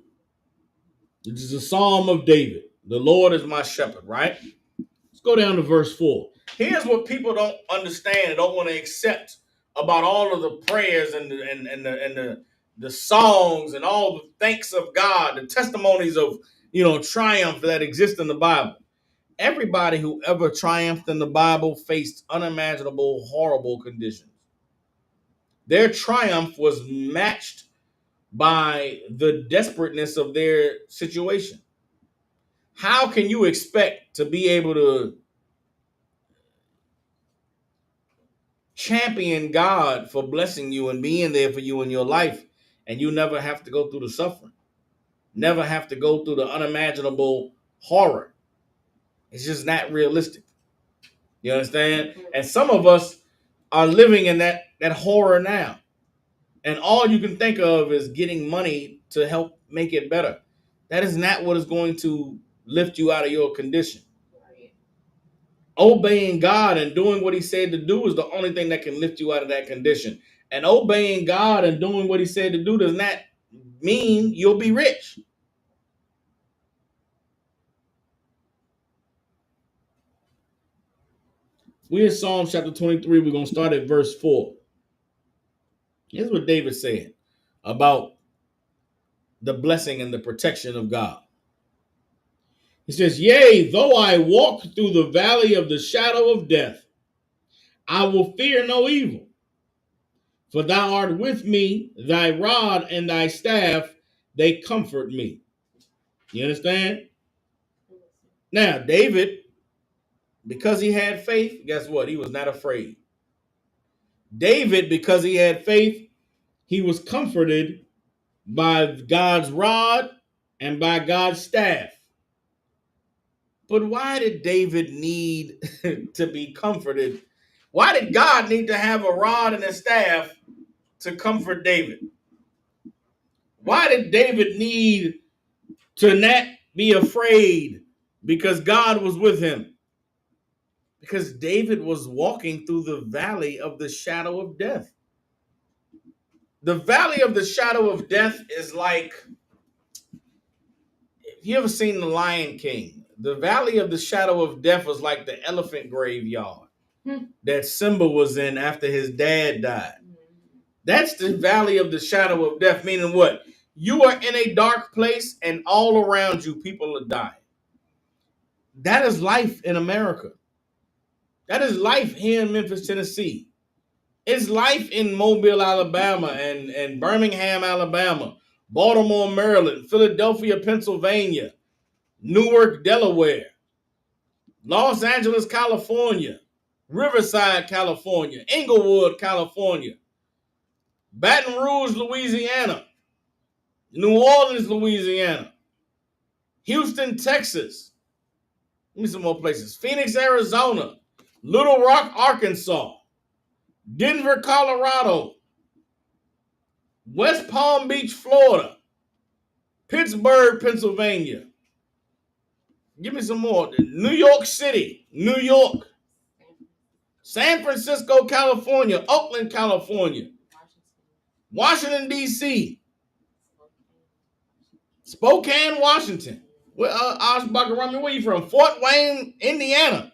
It is a psalm of David. The Lord is my shepherd, right? Let's go down to verse 4. Here's what people don't understand and don't want to accept about all of the prayers and the songs and all the thanks of God, the testimonies of triumph that exist in the Bible. Everybody who ever triumphed in the Bible faced unimaginable, horrible conditions. Their triumph was matched by the desperateness of their situation. How can you expect to be able to champion God for blessing you and being there for you in your life, and you never have to go through the suffering, never have to go through the unimaginable horror? It's just not realistic. You understand? And some of us are living in that horror now. And all you can think of is getting money to help make it better. That is not what is going to lift you out of your condition. Obeying God and doing what he said to do is the only thing that can lift you out of that condition. And obeying God and doing what he said to do does not mean you'll be rich. We're in Psalm chapter 23. We're going to start at verse 4. Here's what David said about the blessing and the protection of God. He says, "Yea, though I walk through the valley of the shadow of death, I will fear no evil. For thou art with me, thy rod and thy staff, they comfort me." You understand? Now, David, because he had faith, guess what? He was not afraid. David, because he had faith, he was comforted by God's rod and by God's staff. But why did David need to be comforted? Why did God need to have a rod and a staff to comfort David? Why did David need to not be afraid because God was with him? Because David was walking through the valley of the shadow of death. The valley of the shadow of death is like, if you ever seen The Lion King, the valley of the shadow of death was like the elephant graveyard that Simba was in after his dad died. That's the valley of the shadow of death, meaning what? You are in a dark place and all around you people are dying. That is life in America. That is life here in Memphis, Tennessee. It's life in Mobile, Alabama, and Birmingham, Alabama, Baltimore, Maryland, Philadelphia, Pennsylvania, Newark, Delaware, Los Angeles, California, Riverside, California, Inglewood, California, Baton Rouge, Louisiana, New Orleans, Louisiana, Houston, Texas. Give me some more places. Phoenix, Arizona, Little Rock, Arkansas, Denver, Colorado, West Palm Beach, Florida, Pittsburgh, Pennsylvania. Give me some more. New York City, New York, San Francisco, California, Oakland, California, Washington, D.C., Spokane, Washington. Where, where you from? Fort Wayne, Indiana.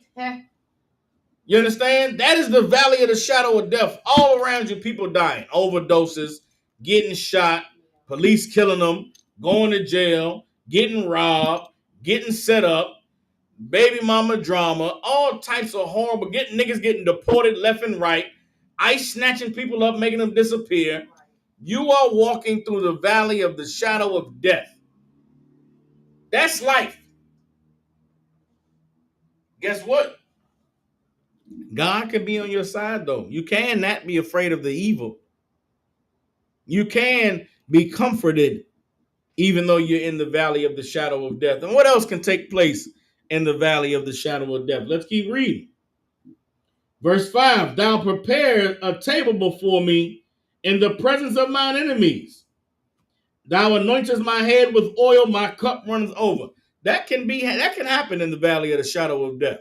You understand? That is the valley of the shadow of death. All around you, people dying. Overdoses, getting shot, police killing them, going to jail, getting robbed, getting set up, baby mama drama, all types of horrible, niggas getting deported left and right, ICE snatching people up, making them disappear. You are walking through the valley of the shadow of death. That's life. Guess what? God can be on your side, though. You cannot be afraid of the evil. You can be comforted even though you're in the valley of the shadow of death. And what else can take place in the valley of the shadow of death? Let's keep reading. Verse 5, thou prepare a table before me in the presence of mine enemies. Thou anointest my head with oil, my cup runneth over. That can happen in the valley of the shadow of death.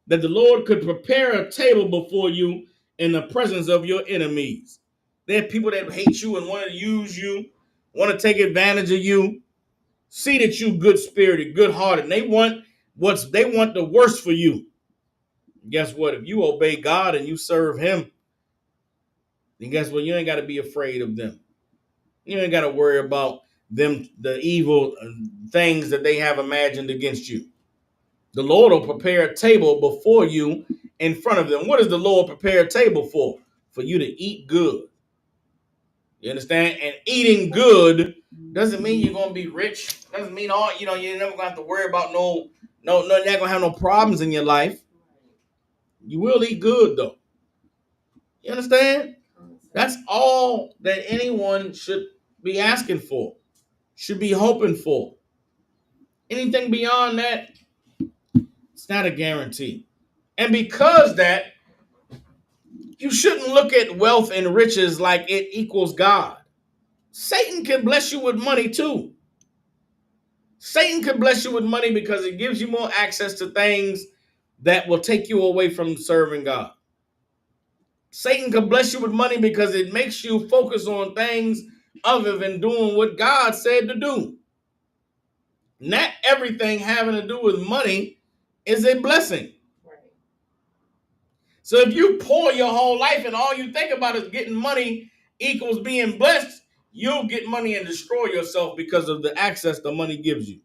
That the Lord could prepare a table before you in the presence of your enemies. There are people that hate you and want to use you, want to take advantage of you. See that you good-spirited, good-hearted. And they want the worst for you. Guess what? If you obey God and you serve him, then guess what? You ain't got to be afraid of them. You ain't got to worry about them, the evil things that they have imagined against you. The Lord will prepare a table before you in front of them. What does the Lord prepare a table for? For you to eat good. You understand? And eating good doesn't mean you're going to be rich. Doesn't mean you're never going to have to worry about you're not going to have no problems in your life. You will eat good, though. You understand? That's all that anyone should be asking for, should be hoping for. Anything beyond that, it's not a guarantee. And because that, you shouldn't look at wealth and riches like it equals God. Satan can bless you with money too. Satan can bless you with money because it gives you more access to things that will take you away from serving God. Satan can bless you with money because it makes you focus on things other than doing what God said to do. Not everything having to do with money is a blessing. Right. So if you poor your whole life and all you think about is getting money equals being blessed, you'll get money and destroy yourself because of the access the money gives you.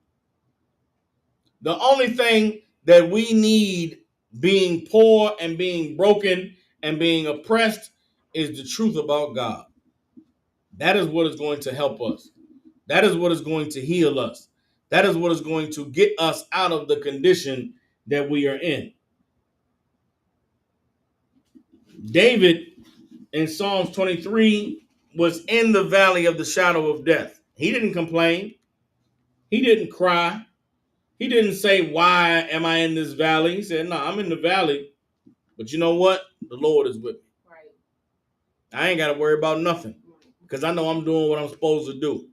The only thing that we need being poor and being broken and being oppressed is the truth about God. That is what is going to help us. That is what is going to heal us. That is what is going to get us out of the condition that we are in. David in Psalms 23 was in the valley of the shadow of death. He didn't complain. He didn't cry. He didn't say, why am I in this valley? He said, no, I'm in the valley. But you know what? The Lord is with me. Right. I ain't got to worry about nothing because I know I'm doing what I'm supposed to do.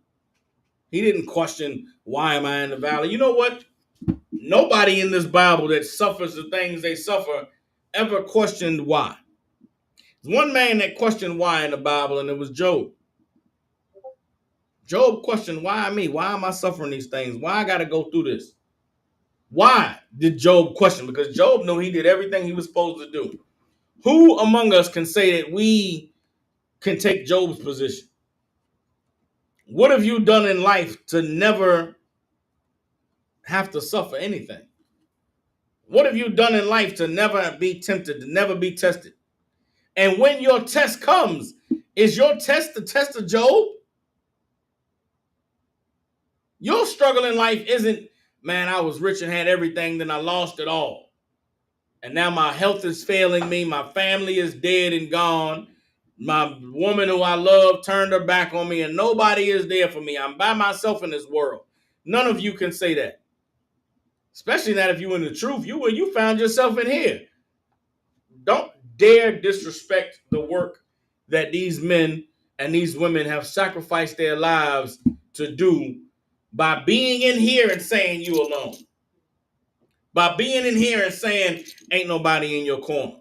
He didn't question, why am I in the valley? You know what? Nobody in this Bible that suffers the things they suffer ever questioned why. There's one man that questioned why in the Bible, and it was Job. Job questioned, why me? Why am I suffering these things? Why I got to go through this? Why did Job question? Because Job knew he did everything he was supposed to do. Who among us can say that we can take Job's position? What have you done in life to never have to suffer anything? What have you done in life to never be tempted, to never be tested? And when your test comes, is your test the test of Job? Your struggle in life isn't, man, I was rich and had everything, then I lost it all. And now my health is failing me. My family is dead and gone. My woman who I love turned her back on me, and nobody is there for me. I'm by myself in this world. None of you can say that. Especially not if you're in the truth. You found yourself in here. Don't dare disrespect the work that these men and these women have sacrificed their lives to do by being in here and saying you alone. By being in here and saying ain't nobody in your corner.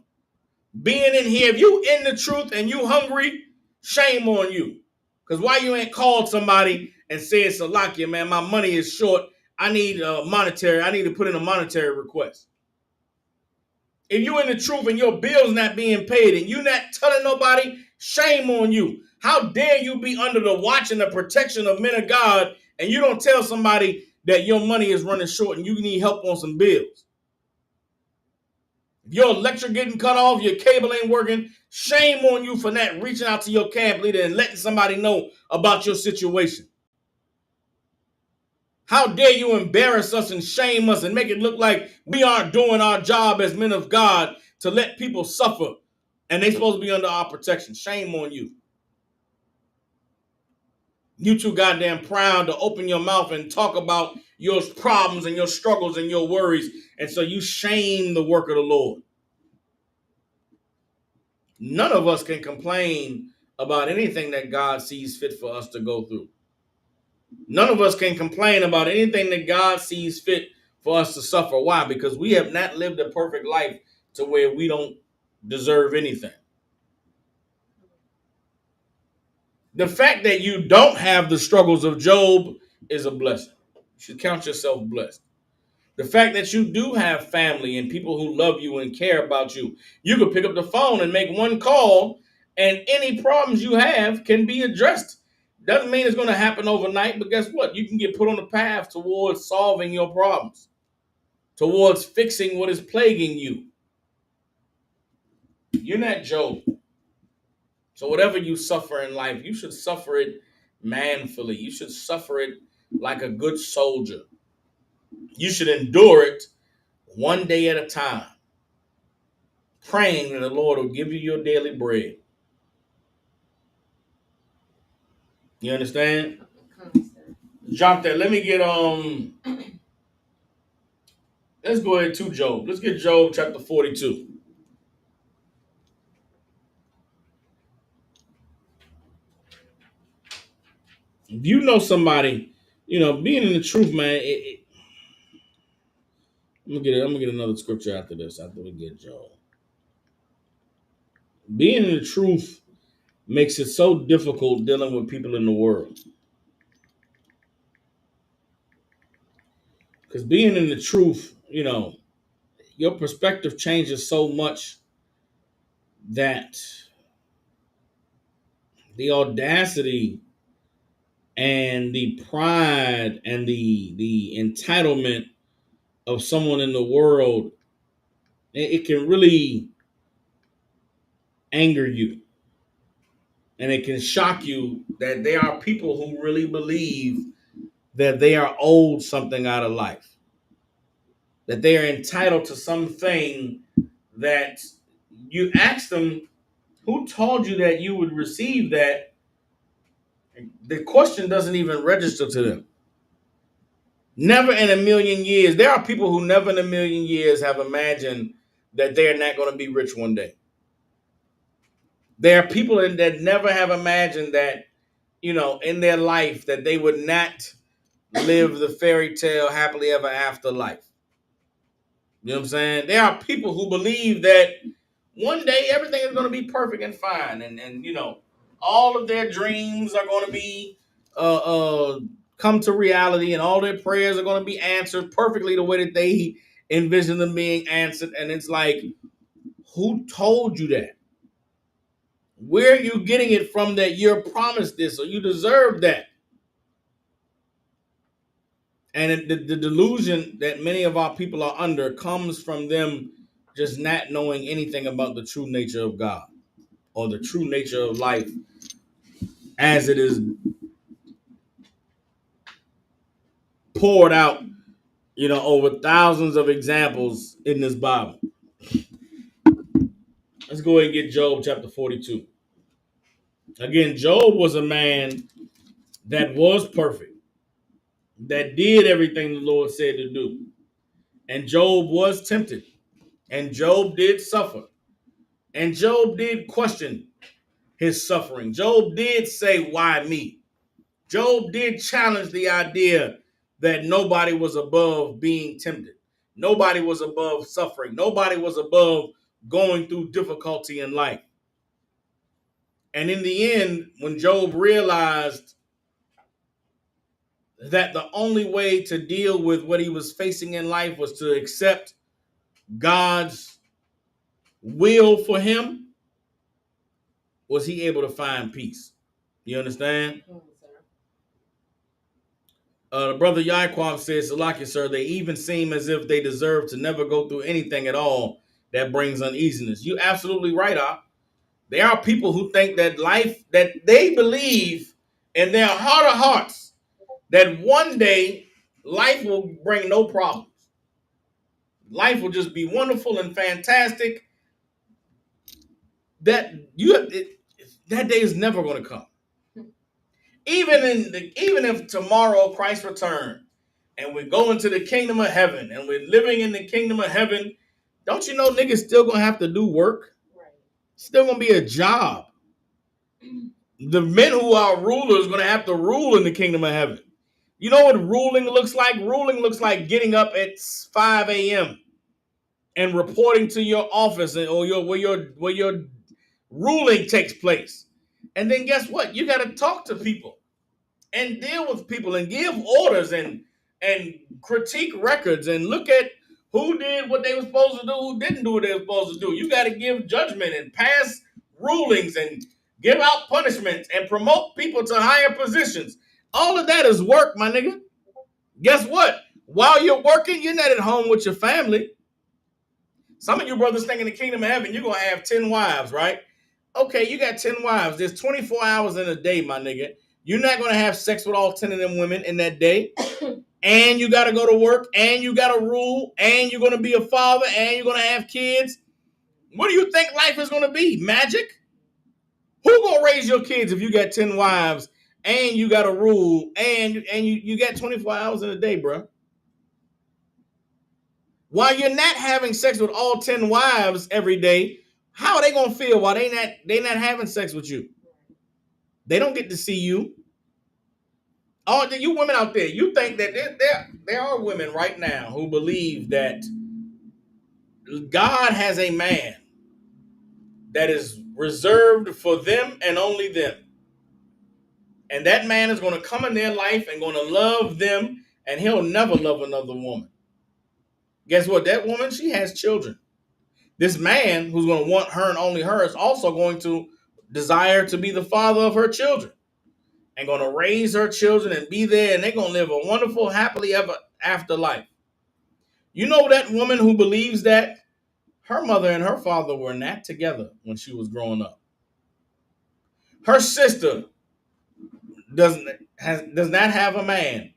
Being in here, if you in the truth and you hungry, shame on you. Because why you ain't called somebody and said, Salakia, man, my money is short. I need to put in a monetary request. If you in the truth and your bill's not being paid and you not telling nobody, shame on you. How dare you be under the watch and the protection of men of God and you don't tell somebody that your money is running short and you need help on some bills. If your electric getting cut off, your cable ain't working, shame on you for not reaching out to your camp leader and letting somebody know about your situation. How dare you embarrass us and shame us and make it look like we aren't doing our job as men of God to let people suffer and they supposed to be under our protection. Shame on you. You too goddamn proud to open your mouth and talk about your problems and your struggles and your worries. And so you shame the work of the Lord. None of us can complain about anything that God sees fit for us to go through. None of us can complain about anything that God sees fit for us to suffer. Why? Because we have not lived a perfect life to where we don't deserve anything. The fact that you don't have the struggles of Job is a blessing. You should count yourself blessed. The fact that you do have family and people who love you and care about you, you could pick up the phone and make one call and any problems you have can be addressed. Doesn't mean it's going to happen overnight, but guess what? You can get put on the path towards solving your problems, towards fixing what is plaguing you. You're not Job. So whatever you suffer in life, you should suffer it manfully. You should suffer it like a good soldier. You should endure it one day at a time, praying that the Lord will give you your daily bread. You understand? Jump that. Let me get let's go ahead to Job. Let's get Job chapter 42. If you know somebody, being in the truth, man, I'm gonna get another scripture after this, after we get Job. Being in the truth makes it so difficult dealing with people in the world. Because being in the truth, your perspective changes so much that the audacity and the pride and the entitlement of someone in the world, it can really anger you. And it can shock you that there are people who really believe that they are owed something out of life, that they are entitled to something that you ask them, who told you that you would receive that? The question doesn't even register to them. Never in a million years. There are people who never in a million years have imagined that they're not going to be rich one day. There are people that never have imagined that, in their life that they would not live the fairy tale happily ever after life. You know what I'm saying? There are people who believe that one day everything is going to be perfect and fine, and you know, all of their dreams are going to be come to reality, and all their prayers are going to be answered perfectly the way that they envision them being answered. And it's like, who told you that? Where are you getting it from that you're promised this or you deserve that? And the delusion that many of our people are under comes from them just not knowing anything about the true nature of God or the true nature of life as it is poured out, you know, over thousands of examples in this Bible. Let's go ahead and get Job chapter 42. Again, Job was a man that was perfect, that did everything the Lord said to do. And Job was tempted. And Job did suffer. And Job did question his suffering. Job did say, why me? Job did challenge the idea that nobody was above being tempted. Nobody was above suffering. Nobody was above going through difficulty in life. And in the end, when Job realized that the only way to deal with what he was facing in life was to accept God's will for him, was he able to find peace. You understand? The brother Yaquam says, Salaki, sir, they even seem as if they deserve to never go through anything at all that brings uneasiness. You're absolutely right, Op. There are people who think that life, that they believe in their heart of hearts that one day life will bring no problems. Life will just be wonderful and fantastic. That day is never going to come. Even if tomorrow Christ returns and we go into the kingdom of heaven and we're living in the kingdom of heaven, don't you know niggas still gonna have to do work? Right. Still gonna be a job. The men who are rulers gonna have to rule in the kingdom of heaven. You know what ruling looks like? Ruling looks like getting up at 5 a.m. and reporting to your office or where your ruling takes place. And then guess what? You gotta talk to people and deal with people and give orders and critique records and look at who did what they were supposed to do, who didn't do what they were supposed to do. You got to give judgment and pass rulings and give out punishments and promote people to higher positions. All of that is work, my nigga. Guess what? While you're working, you're not at home with your family. Some of you brothers think in the kingdom of heaven, you're going to have 10 wives, right? Okay, you got 10 wives. There's 24 hours in a day, my nigga. You're not going to have sex with all 10 of them women in that day. And you got to go to work, and you got to rule, and you're going to be a father, and you're going to have kids. What do you think life is going to be? Magic? Who going to raise your kids if you got 10 wives, and you got to rule, and you got 24 hours in a day, bro? While you're not having sex with all 10 wives every day, how are they going to feel while they not having sex with you? They don't get to see you. Oh, you women out there, you think that there are women right now who believe that God has a man that is reserved for them and only them. And that man is going to come in their life and going to love them, and he'll never love another woman. Guess what? That woman, she has children. This man who's going to want her and only her is also going to desire to be the father of her children and going to raise her children and be there, and they're going to live a wonderful, happily ever after life. You know that woman who believes that? Her mother and her father were not together when she was growing up. Her sister does not have a man,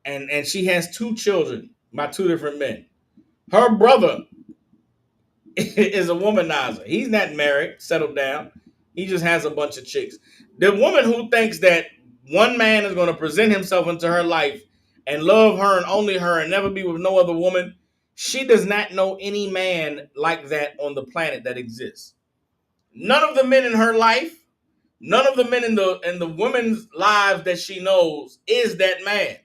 and she has 2 children by 2 different men. Her brother is a womanizer. He's not married, settled down. He just has a bunch of chicks. The woman who thinks that one man is going to present himself into her life and love her and only her and never be with no other woman, she does not know any man like that on the planet that exists. None of the men in her life, none of the men in the women's lives that she knows is that man.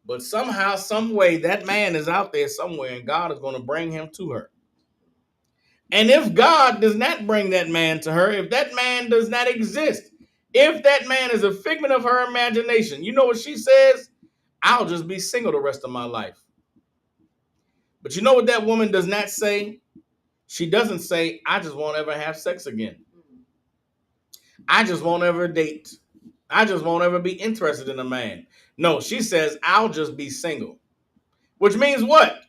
But somehow, some way, that man is out there somewhere, and God is going to bring him to her. And if God does not bring that man to her, if that man does not exist, if that man is a figment of her imagination, you know what she says? I'll just be single the rest of my life. But you know what that woman does not say? She doesn't say, I just won't ever have sex again. I just won't ever date. I just won't ever be interested in a man. No, she says, I'll just be single. Which means what?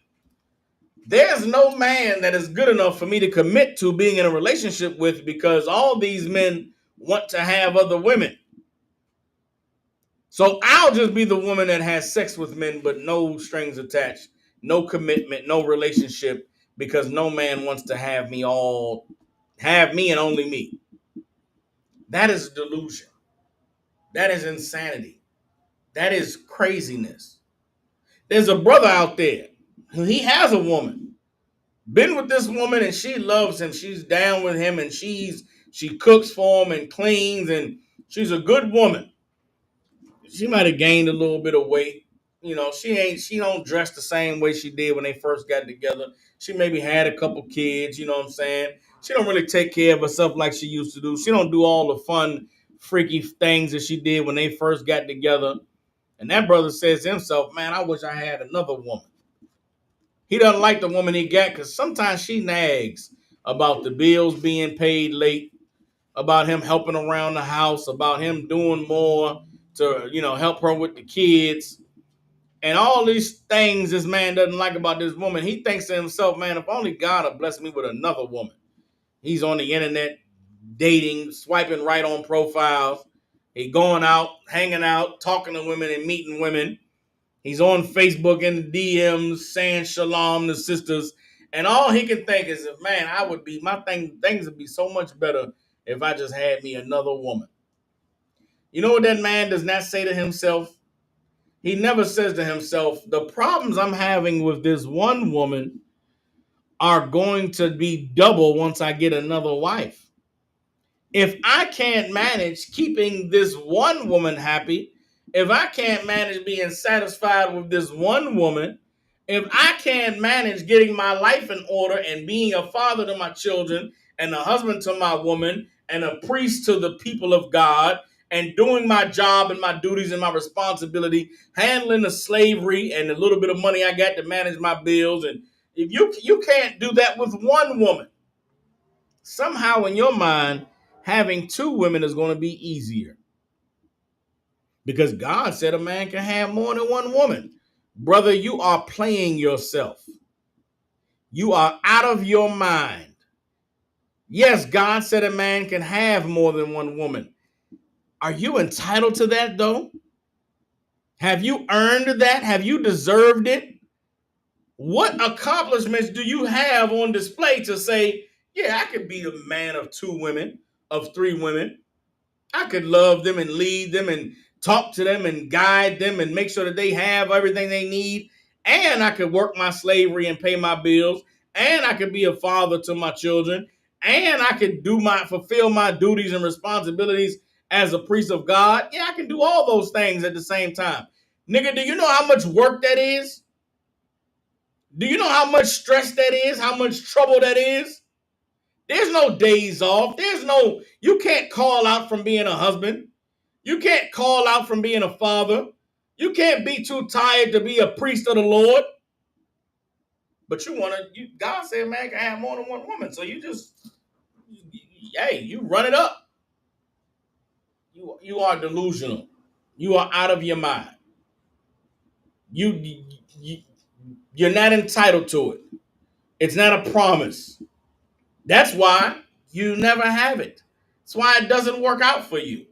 There's no man that is good enough for me to commit to being in a relationship with, because all these men want to have other women. So I'll just be the woman that has sex with men, but no strings attached, no commitment, no relationship, because no man wants to have me and only me. That is delusion. That is insanity. That is craziness. There's a brother out there. He has a woman. Been with this woman and she loves him. She's down with him and she cooks for him and cleans, and she's a good woman. She might have gained a little bit of weight. You know, she don't dress the same way she did when they first got together. She maybe had a couple kids, you know what I'm saying? She don't really take care of herself like she used to do. She don't do all the fun, freaky things that she did when they first got together. And that brother says to himself, man, I wish I had another woman. He doesn't like the woman he got because sometimes she nags about the bills being paid late, about him helping around the house, about him doing more to, help her with the kids. And all these things this man doesn't like about this woman. He thinks to himself, man, if only God would bless me with another woman. He's on the internet dating, swiping right on profiles. He going out, hanging out, talking to women and meeting women. He's on Facebook in the DMs saying shalom to sisters. And all he can think is, man, things would be so much better if I just had me another woman. You know what that man does not say to himself? He never says to himself, the problems I'm having with this one woman are going to be double once I get another wife. If I can't manage keeping this one woman happy, if I can't manage being satisfied with this one woman, if I can't manage getting my life in order and being a father to my children and a husband to my woman and a priest to the people of God and doing my job and my duties and my responsibility, handling the slavery and the little bit of money I got to manage my bills, and if you can't do that with one woman, somehow in your mind, having two women is going to be easier. Because God said a man can have more than one woman. Brother, you are playing yourself. You are out of your mind. Yes, God said a man can have more than one woman. Are you entitled to that, though? Have you earned that? Have you deserved it? What accomplishments do you have on display to say, yeah, I could be a man of two women, of three women? I could love them and lead them and talk to them and guide them and make sure that they have everything they need. And I could work my slavery and pay my bills. And I could be a father to my children. And I could fulfill my duties and responsibilities as a priest of God. Yeah, I can do all those things at the same time. Nigga, do you know how much work that is? Do you know how much stress that is? How much trouble that is? There's no days off. You can't call out from being a husband. You can't call out from being a father. You can't be too tired to be a priest of the Lord. But God said man can have more than one woman. So you run it up. You are delusional. You are out of your mind. You're not entitled to it. It's not a promise. That's why you never have it. That's why it doesn't work out for you.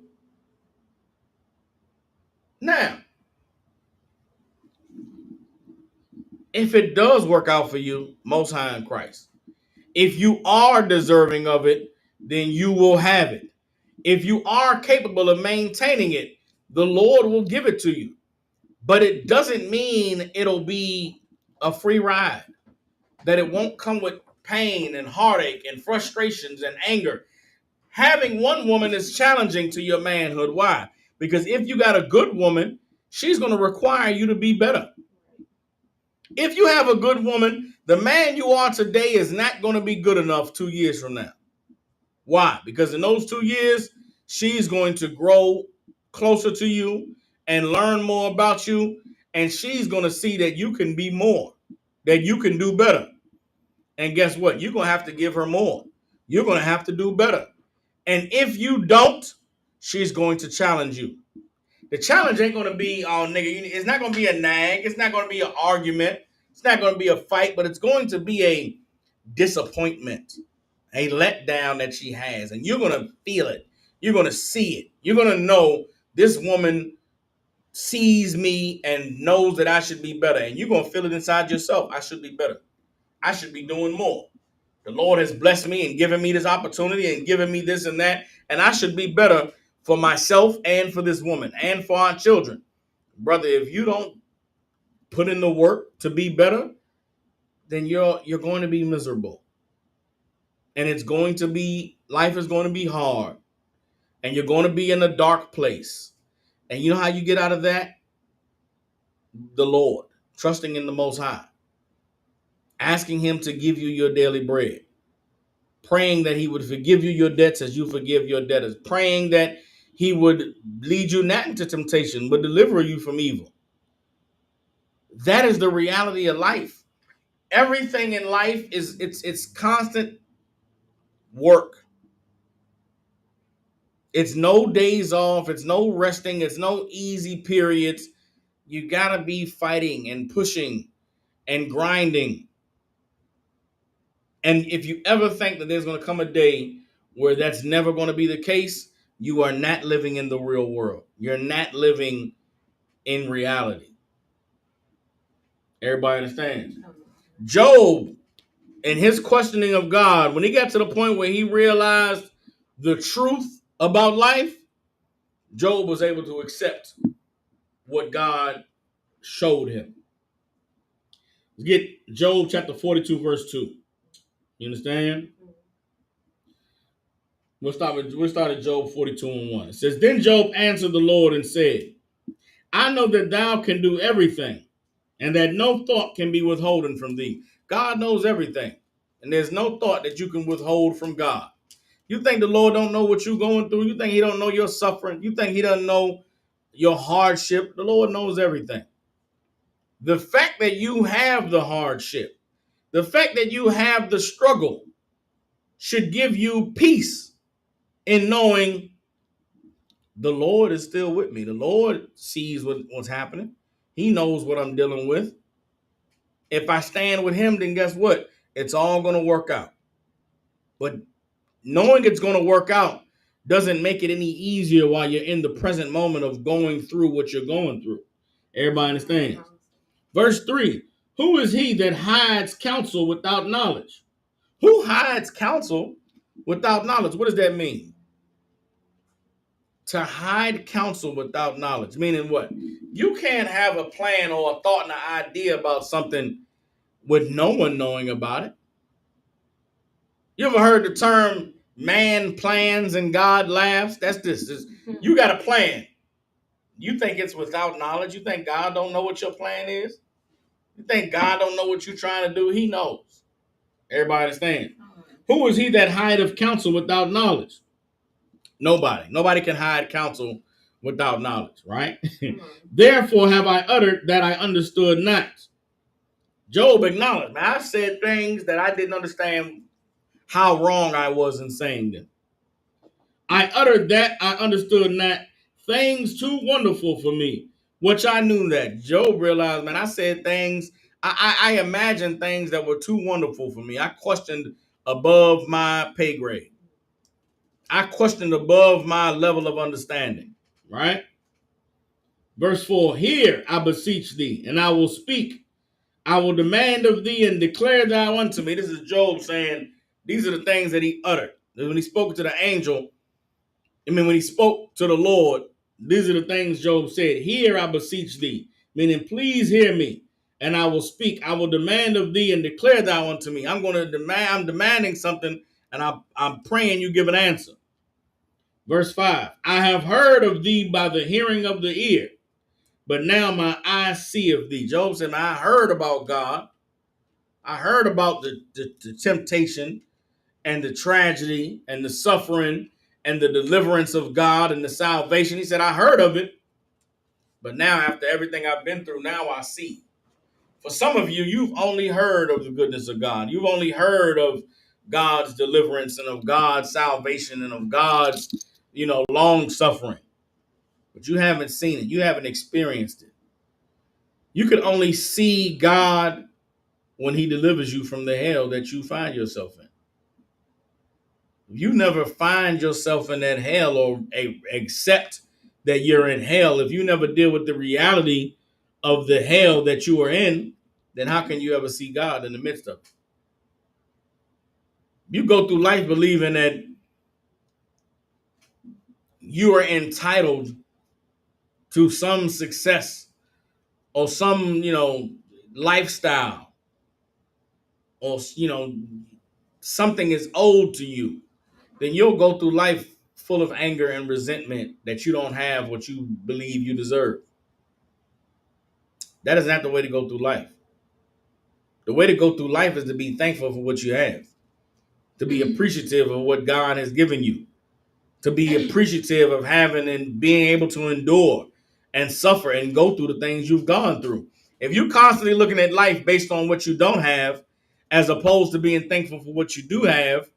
Now, if it does work out for you, Most High in Christ, if you are deserving of it, then you will have it. If you are capable of maintaining it, the Lord will give it to you. But it doesn't mean it'll be a free ride, that it won't come with pain and heartache and frustrations and anger. Having one woman is challenging to your manhood. Why? Because if you got a good woman, she's going to require you to be better. If you have a good woman, the man you are today is not going to be good enough 2 years from now. Why? Because in those 2 years, she's going to grow closer to you and learn more about you. And she's going to see that you can be more, that you can do better. And guess what? You're going to have to give her more. You're going to have to do better. And if you don't, she's going to challenge you. The challenge ain't going to be, oh, nigga, it's not going to be a nag. It's not going to be an argument. It's not going to be a fight, but it's going to be a disappointment, a letdown that she has. And you're going to feel it. You're going to see it. You're going to know this woman sees me and knows that I should be better. And you're going to feel it inside yourself. I should be better. I should be doing more. The Lord has blessed me and given me this opportunity and given me this and that. And I should be better for myself and for this woman and for our children. Brother, if you don't put in the work to be better, then you're going to be miserable. And it's going to be, life is going to be hard. And you're going to be in a dark place. And you know how you get out of that? The Lord, trusting in the Most High, asking Him to give you your daily bread, praying that He would forgive you your debts as you forgive your debtors, praying that He would lead you not into temptation, but deliver you from evil. That is the reality of life. Everything in life is it's constant work. It's no days off. It's no resting. It's no easy periods. You got to be fighting and pushing and grinding. And if you ever think that there's going to come a day where that's never going to be the case, you are not living in the real world. You're not living in reality. Everybody understands? Job, in his questioning of God, when he got to the point where he realized the truth about life, Job was able to accept what God showed him. Let's get Job chapter 42, verse 2. You understand? We'll start at Job 42 and 1. It says, Then Job answered the Lord and said, I know that thou can do everything, and that no thought can be withholden from thee. God knows everything, and there's no thought that you can withhold from God. You think the Lord don't know what you're going through? You think He don't know your suffering? You think He doesn't know your hardship? The Lord knows everything. The fact that you have the hardship, the fact that you have the struggle should give you peace in knowing the Lord is still with me. The Lord sees what's happening. He knows what I'm dealing with. If I stand with Him, then guess what? It's all going to work out. But knowing it's going to work out doesn't make it any easier while you're in the present moment of going through what you're going through. Everybody understands? Verse 3, who is he that hides counsel without knowledge? Who hides counsel without knowledge? What does that mean? To hide counsel without knowledge, meaning what? You can't have a plan or a thought and an idea about something with no one knowing about it. You ever heard the term man plans and God laughs? That's this. You got a plan. You think it's without knowledge? You think God don't know what your plan is? You think God don't know what you're trying to do? He knows. Everybody understand? Who is he that hideth counsel without knowledge? Nobody. Nobody can hide counsel without knowledge, right? Therefore have I uttered that I understood not. Job acknowledged, man, I said things that I didn't understand how wrong I was in saying them. I uttered that I understood not, things too wonderful for me, which I knew that. Job realized, man, I said things, I imagined things that were too wonderful for me. I questioned above my pay grade. I questioned above my level of understanding, right? Verse 4, Hear, I beseech thee, and I will speak. I will demand of thee and declare thou unto me. This is Job saying, these are the things that he uttered. When he spoke to the angel, when he spoke to the Lord, these are the things Job said. Hear, I beseech thee, meaning please hear me, and I will speak. I will demand of thee and declare thou unto me. I'm demanding something, and I'm praying you give an answer. Verse 5, I have heard of thee by the hearing of the ear, but now my eyes see of thee. Job said, I heard about God. I heard about the temptation and the tragedy and the suffering and the deliverance of God and the salvation. He said, I heard of it, but now after everything I've been through, now I see. For some of you, you've only heard of the goodness of God. You've only heard of God's deliverance and of God's salvation and of God's, long suffering. But you haven't seen it. You haven't experienced it. You can only see God when he delivers you from the hell that you find yourself in. If you never find yourself in that hell or accept that you're in hell, if you never deal with the reality of the hell that you are in, then how can you ever see God in the midst of it? You go through life believing that you are entitled to some success or some, lifestyle or, something is owed to you, then you'll go through life full of anger and resentment that you don't have what you believe you deserve. That is not the way to go through life. The way to go through life is to be thankful for what you have, to be appreciative of what God has given you, to be appreciative of having and being able to endure and suffer and go through the things you've gone through. If you're constantly looking at life based on what you don't have, as opposed to being thankful for what you do have,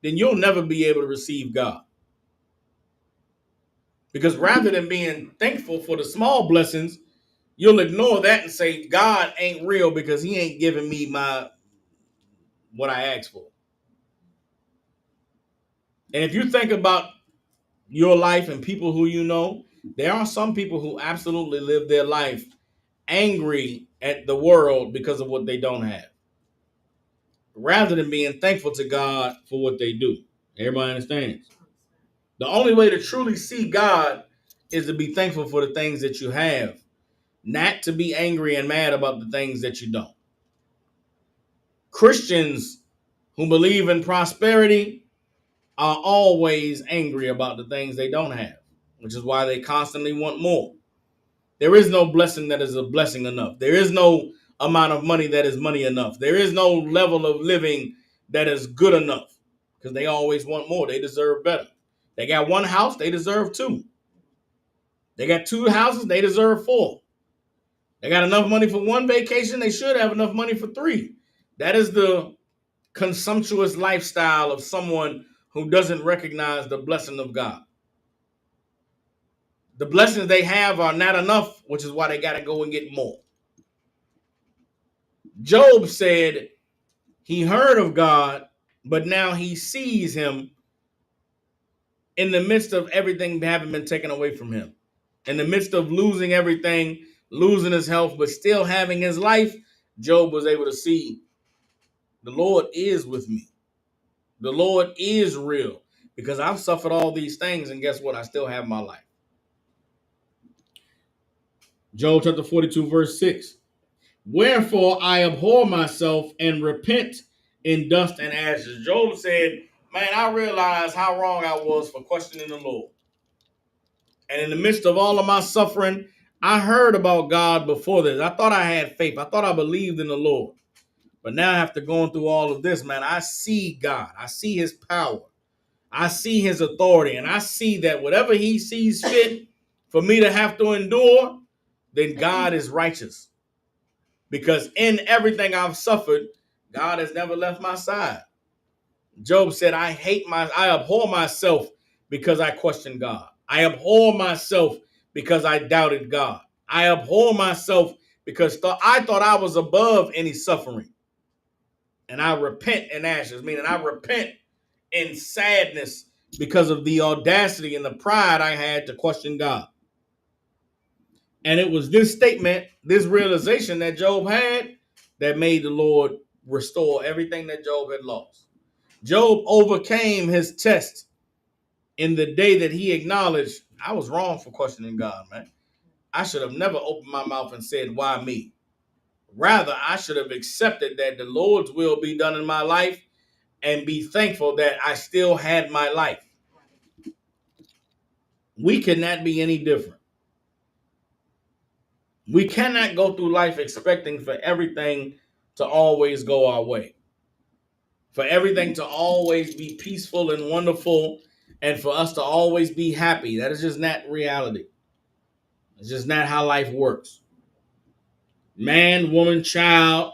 then you'll never be able to receive God. Because rather than being thankful for the small blessings, you'll ignore that and say, God ain't real because he ain't giving me what I asked for. And if you think about your life and people who you know, there are some people who absolutely live their life angry at the world because of what they don't have, rather than being thankful to God for what they do. Everybody understands? The only way to truly see God is to be thankful for the things that you have, not to be angry and mad about the things that you don't. Christians who believe in prosperity are always angry about the things they don't have, which is why they constantly want more. There is no blessing that is a blessing enough. There is no amount of money that is money enough. There is no level of living that is good enough because they always want more. They deserve better. They got one house, they deserve two. They got two houses, they deserve four. They got enough money for one vacation, they should have enough money for three. That is the consumptuous lifestyle of someone who doesn't recognize the blessing of God. The blessings they have are not enough, which is why they got to go and get more. Job said he heard of God, but now he sees him in the midst of everything having been taken away from him. In the midst of losing everything, losing his health, but still having his life, Job was able to see the Lord is with me. The Lord is real because I've suffered all these things, and guess what? I still have my life. Job chapter 42, verse 6. Wherefore I abhor myself and repent in dust and ashes. Job said, man, I realized how wrong I was for questioning the Lord. And in the midst of all of my suffering, I heard about God before this. I thought I had faith. I thought I believed in the Lord. But now after going through all of this, man, I see God. I see his power. I see his authority. And I see that whatever he sees fit for me to have to endure, then God is righteous. Because in everything I've suffered, God has never left my side. Job said, I abhor myself because I questioned God. I abhor myself because I doubted God. I abhor myself because I thought I was above any suffering. And I repent in ashes, meaning I repent in sadness because of the audacity and the pride I had to question God. And it was this statement, this realization that Job had that made the Lord restore everything that Job had lost. Job overcame his test in the day that he acknowledged, I was wrong for questioning God, man. I should have never opened my mouth and said, why me? Rather, I should have accepted that the Lord's will be done in my life and be thankful that I still had my life. We cannot be any different. We cannot go through life expecting for everything to always go our way, for everything to always be peaceful and wonderful, and for us to always be happy. That is just not reality. It's just not how life works. Man, woman, child,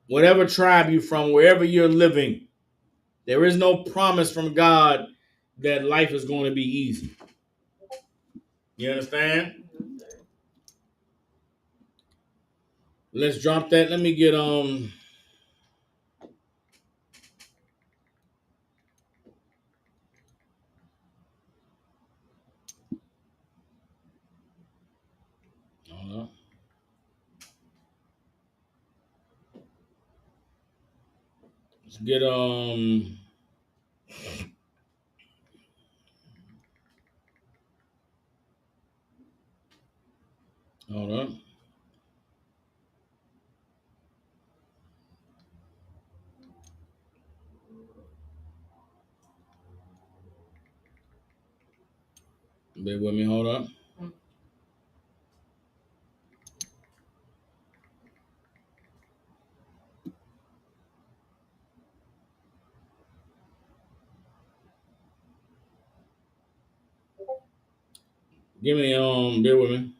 whatever tribe you're from, wherever you're living, there is no promise from God that life is going to be easy. You understand? Let's drop that. Let me get hold on. Let's get hold on. Bear with me, hold on. Give me bear with me.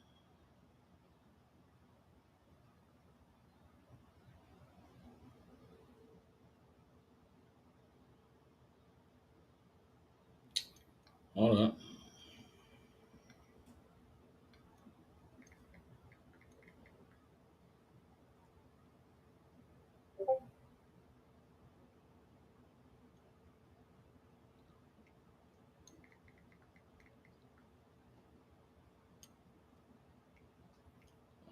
Hold on.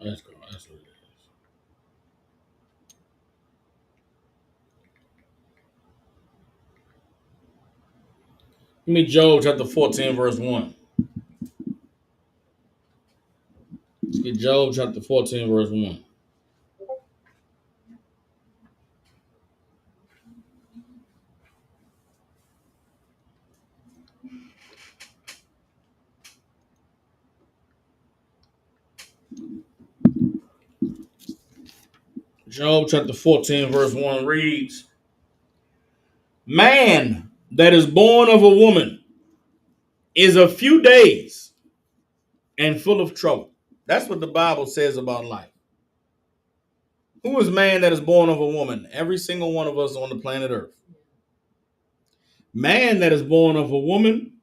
Let's go. That's what it is. Give me Job chapter 14, verse 1. Let's get Job chapter 14, verse 1. Job chapter 14, verse 1 reads, Man that is born of a woman is a few days and full of trouble. That's what the Bible says about life. Who is man that is born of a woman? Every single one of us on the planet Earth. Man that is born of a woman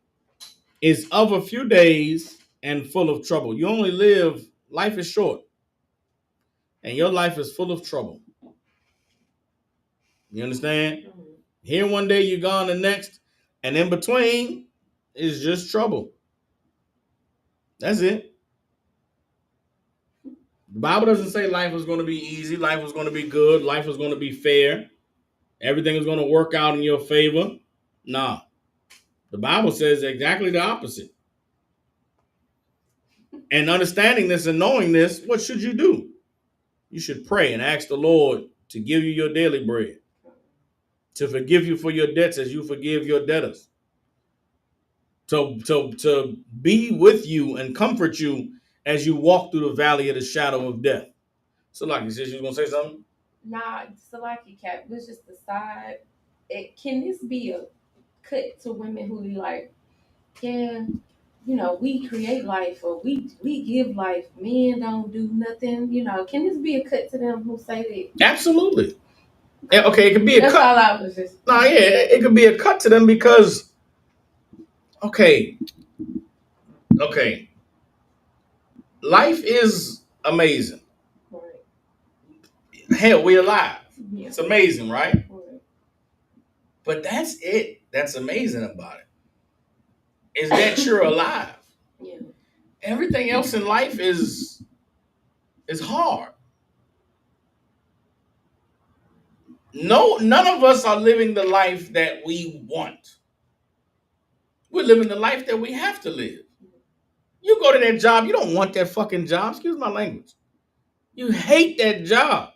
is of a few days and full of trouble. You only live, life is short, and your life is full of trouble. You understand? Here one day, you're gone the next, and in between is just trouble. That's it. The Bible doesn't say life was going to be easy, life was going to be good, life was going to be fair, everything is going to work out in your favor. Nah. The Bible says exactly the opposite. And understanding this and knowing this, what should you do? You should pray and ask the Lord to give you your daily bread, to forgive you for your debts as you forgive your debtors, to be with you and comfort you as you walk through the valley of the shadow of death. So, like you said, you was gonna say something? Nah, Salaki Cap, let's just decide. Can this be a cut to women who be like, yeah, we create life or we give life. Men don't do nothing. Can this be a cut to them who say that? Absolutely. Okay, it could be a That's cut. all I was just. No, yeah, it could be a cut to them because, okay, life is amazing. Right. Hell, we're alive. Yeah. It's amazing, right? Right. But that's it. That's amazing about it. Is that you're alive. Yeah. Everything else in life is hard. None of us are living the life that we want. We're living the life that we have to live. You go to that job, you don't want that fucking job. Excuse my language. You hate that job.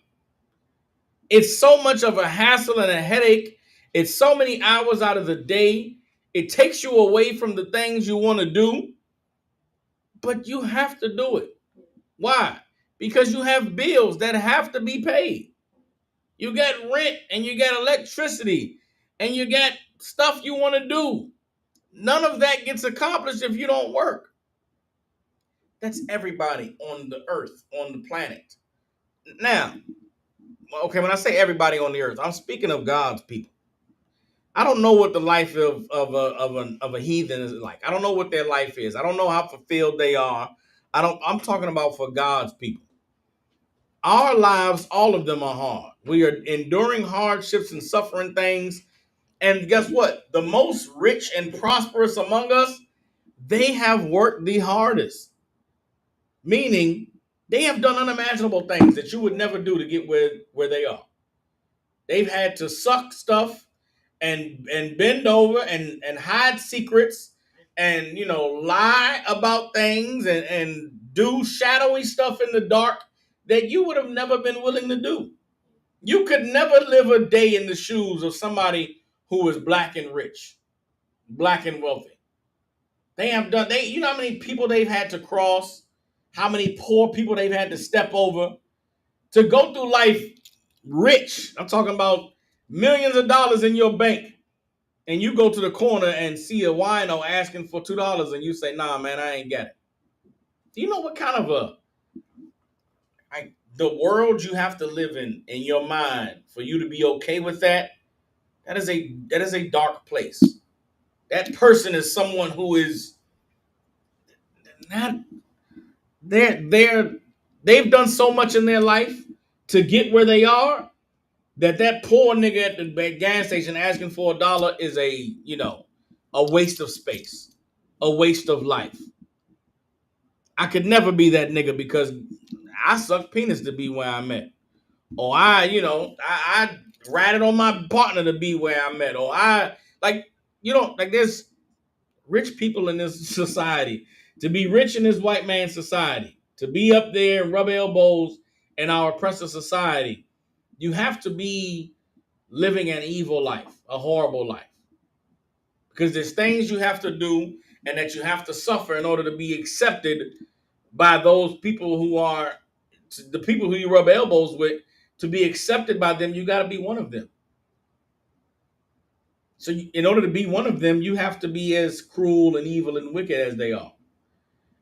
It's so much of a hassle and a headache. It's so many hours out of the day. It takes you away from the things you want to do, but you have to do it. Why? Because you have bills that have to be paid. You got rent and you got electricity and you got stuff you want to do. None of that gets accomplished if you don't work. That's everybody on the earth, on the planet. Now, okay, when I say everybody on the earth, I'm speaking of God's people. I don't know what the life of a heathen is like. I don't know what their life is. I don't know how fulfilled they are. I'm talking about for God's people. Our lives, all of them are hard. We are enduring hardships and suffering things. And guess what? The most rich and prosperous among us, they have worked the hardest. Meaning, they have done unimaginable things that you would never do to get where they are. They've had to suck stuff and bend over and hide secrets and lie about things and do shadowy stuff in the dark that you would have never been willing to do. You could never live a day in the shoes of somebody who is black and rich, black and wealthy. You know how many people they've had to cross, how many poor people they've had to step over to go through life rich. I'm talking about millions of dollars in your bank. And you go to the corner and see a wino asking for $2 and you say, nah, man, I ain't got it. Do you know what kind of the world you have to live in your mind for you to be okay with that? That is a dark place. That person is someone who is not they've done so much in their life to get where they are that poor nigga at the gas station asking for $1 is a waste of space, a waste of life. I could never be that nigga because I suck penis to be where I'm at. Or I ratted on my partner to be where I'm at. Or there's rich people in this society. To be rich in this white man society, to be up there and rub elbows in our oppressive society, you have to be living an evil life, a horrible life. Because there's things you have to do and that you have to suffer in order to be accepted by those people who are the people who you rub elbows with. To be accepted by them, you got to be one of them. So in order to be one of them, you have to be as cruel and evil and wicked as they are.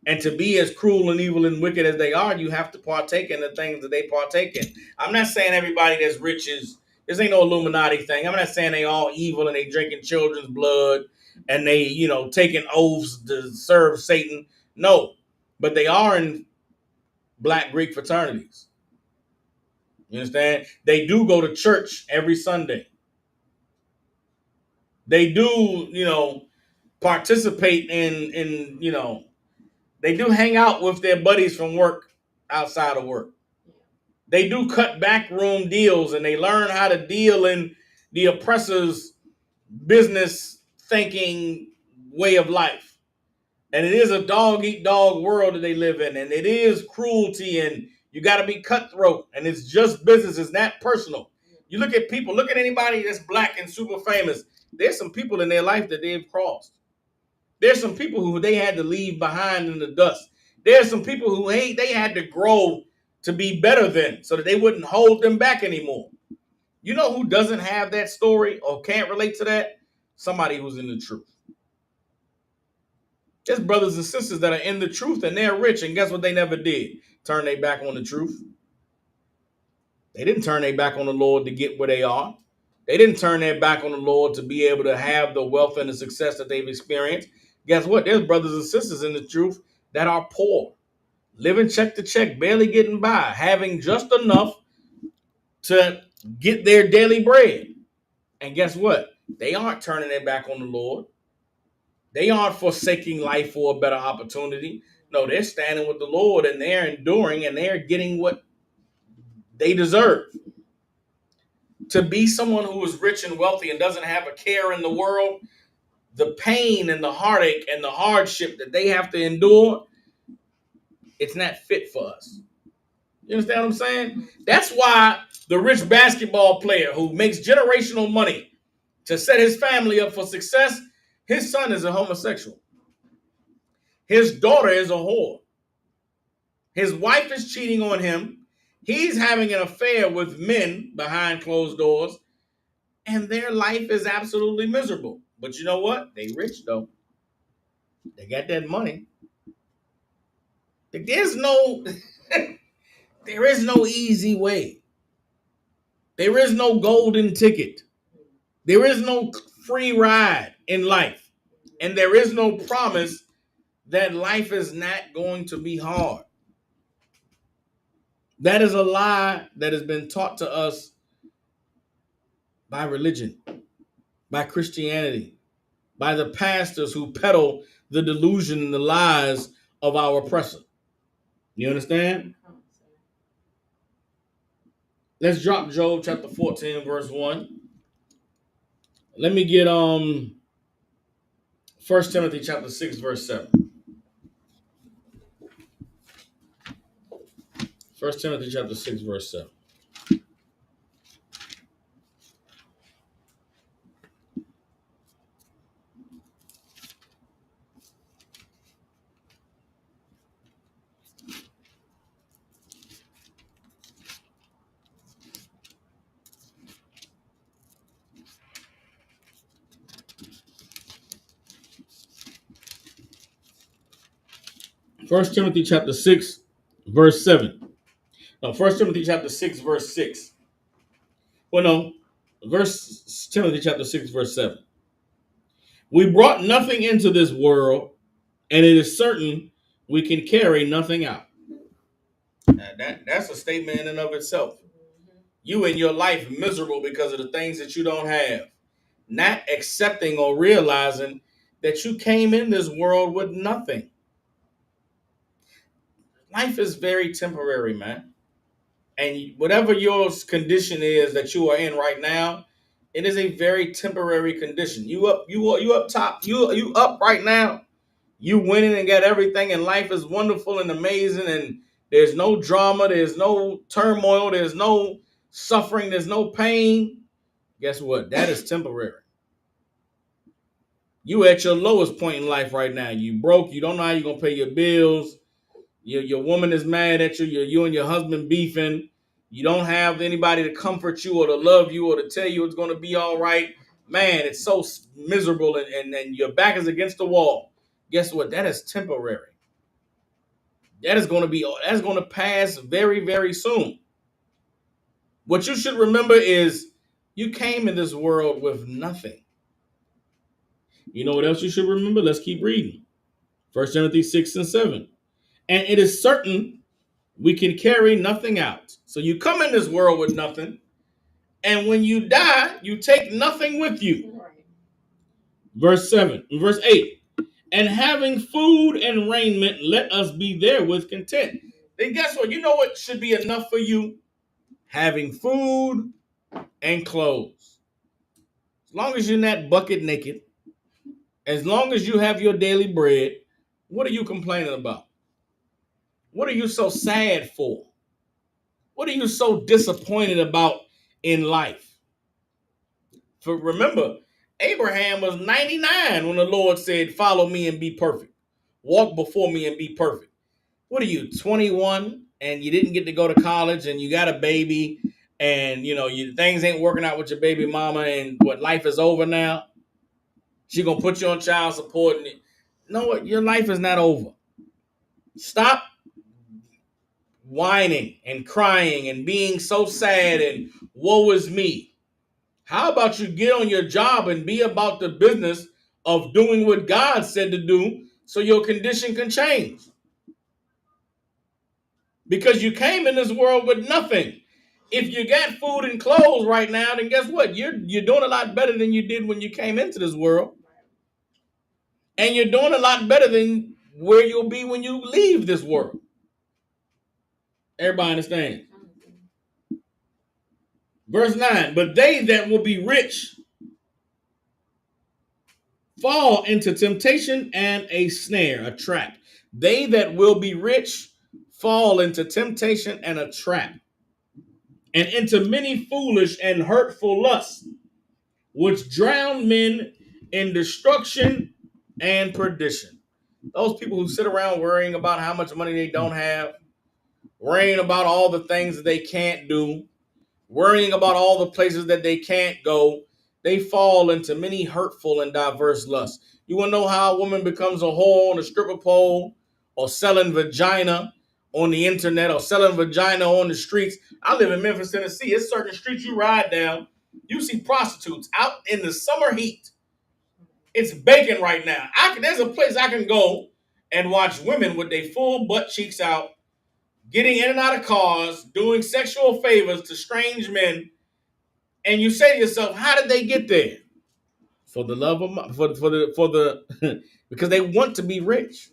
And to be as cruel and evil and wicked as they are, you have to partake in the things that they partake in. I'm not saying everybody that's rich is, this ain't no Illuminati thing. I'm not saying they all evil and they drinking children's blood and they, taking oaths to serve Satan. No, but they are in Black Greek fraternities. You understand? They do go to church every Sunday. They do, participate in they do hang out with their buddies from work outside of work. They do cut backroom deals and they learn how to deal in the oppressor's business thinking way of life. And it is a dog eat dog world that they live in. And it is cruelty and you got to be cutthroat. And it's just business. It's not personal. You look at people, look at anybody that's black and super famous. There's some people in their life that they've crossed. There's some people who they had to leave behind in the dust. There's some people who they had to grow to be better than so that they wouldn't hold them back anymore. You know who doesn't have that story or can't relate to that? Somebody who's in the truth. There's brothers and sisters that are in the truth and they're rich, and guess what they never did? Turn their back on the truth. They didn't turn their back on the Lord to get where they are. They didn't turn their back on the Lord to be able to have the wealth and the success that they've experienced. Guess what? There's brothers and sisters in the truth that are poor, living check to check, barely getting by, having just enough to get their daily bread. And guess what? They aren't turning their back on the Lord. They aren't forsaking life for a better opportunity. No, they're standing with the Lord and they're enduring and they're getting what they deserve. To be someone who is rich and wealthy and doesn't have a care in the world, the pain and the heartache and the hardship that they have to endure, it's not fit for us. You understand what I'm saying? That's why the rich basketball player who makes generational money to set his family up for success, his son is a homosexual. His daughter is a whore. His wife is cheating on him. He's having an affair with men behind closed doors, and their life is absolutely miserable. But you know what? They rich though. They got that money. There's no there is no easy way. There is no golden ticket. There is no free ride in life. And there is no promise that life is not going to be hard. That is a lie that has been taught to us by religion, by Christianity, by the pastors who peddle the delusion and the lies of our oppressor. You understand? Let's drop Job chapter 14, verse 1. Let me get 1 Timothy chapter 6, verse 7. 1 Timothy chapter 6, verse 7. 1 Timothy chapter 6, verse 7. No, 1 Timothy chapter 6, verse 6. Well, no, Timothy chapter 6, verse 7. We brought nothing into this world, and it is certain we can carry nothing out. Now, that's a statement in and of itself. You in your life miserable because of the things that you don't have, not accepting or realizing that you came in this world with nothing. Life is very temporary, man. And whatever your condition is that you are in right now, it is a very temporary condition. You up top, you up right now. You winning and got everything, and life is wonderful and amazing, and there's no drama, there's no turmoil, there's no suffering, there's no pain. Guess what? That is temporary. You at your lowest point in life right now. You broke, you don't know how you're gonna pay your bills. Your woman is mad at you. You and your husband beefing. You don't have anybody to comfort you or to love you or to tell you it's going to be all right. Man, it's so miserable and your back is against the wall. Guess what? That is temporary. That's going to pass very, very soon. What you should remember is you came in this world with nothing. You know what else you should remember? Let's keep reading. 1 Timothy 6 and 7. And it is certain we can carry nothing out. So you come in this world with nothing, and when you die, you take nothing with you. Verse 8. And having food and raiment, let us be therewith content. Then guess what? You know what should be enough for you? Having food and clothes. As long as you're not bucket naked, as long as you have your daily bread, what are you complaining about? What are you so sad for? What are you so disappointed about in life? For remember, Abraham was 99 when the Lord said, follow me and be perfect. Walk before me and be perfect. What are you, 21, and you didn't get to go to college and you got a baby and, things ain't working out with your baby mama and what, life is over now? She going to put you on child support. And know what? Your life is not over. Stop whining and crying and being so sad and woe is me. How about you get on your job and be about the business of doing what God said to do so your condition can change? Because you came in this world with nothing. If you got food and clothes right now, then guess what? You're doing a lot better than you did when you came into this world. And you're doing a lot better than where you'll be when you leave this world. Everybody understand? Verse 9, but they that will be rich fall into temptation and a snare, a trap. They that will be rich fall into temptation and a trap, and into many foolish and hurtful lusts, which drown men in destruction and perdition. Those people who sit around worrying about how much money they don't have, worrying about all the things that they can't do, worrying about all the places that they can't go, they fall into many hurtful and diverse lusts. You want to know how a woman becomes a whore on a stripper pole, or selling vagina on the internet, or selling vagina on the streets? I live in Memphis, Tennessee. It's certain streets you ride down, you see prostitutes out in the summer heat. It's baking right now. There's a place I can go and watch women with their full butt cheeks out, getting in and out of cars, doing sexual favors to strange men, and you say to yourself, how did they get there? For the love of for the because they want to be rich.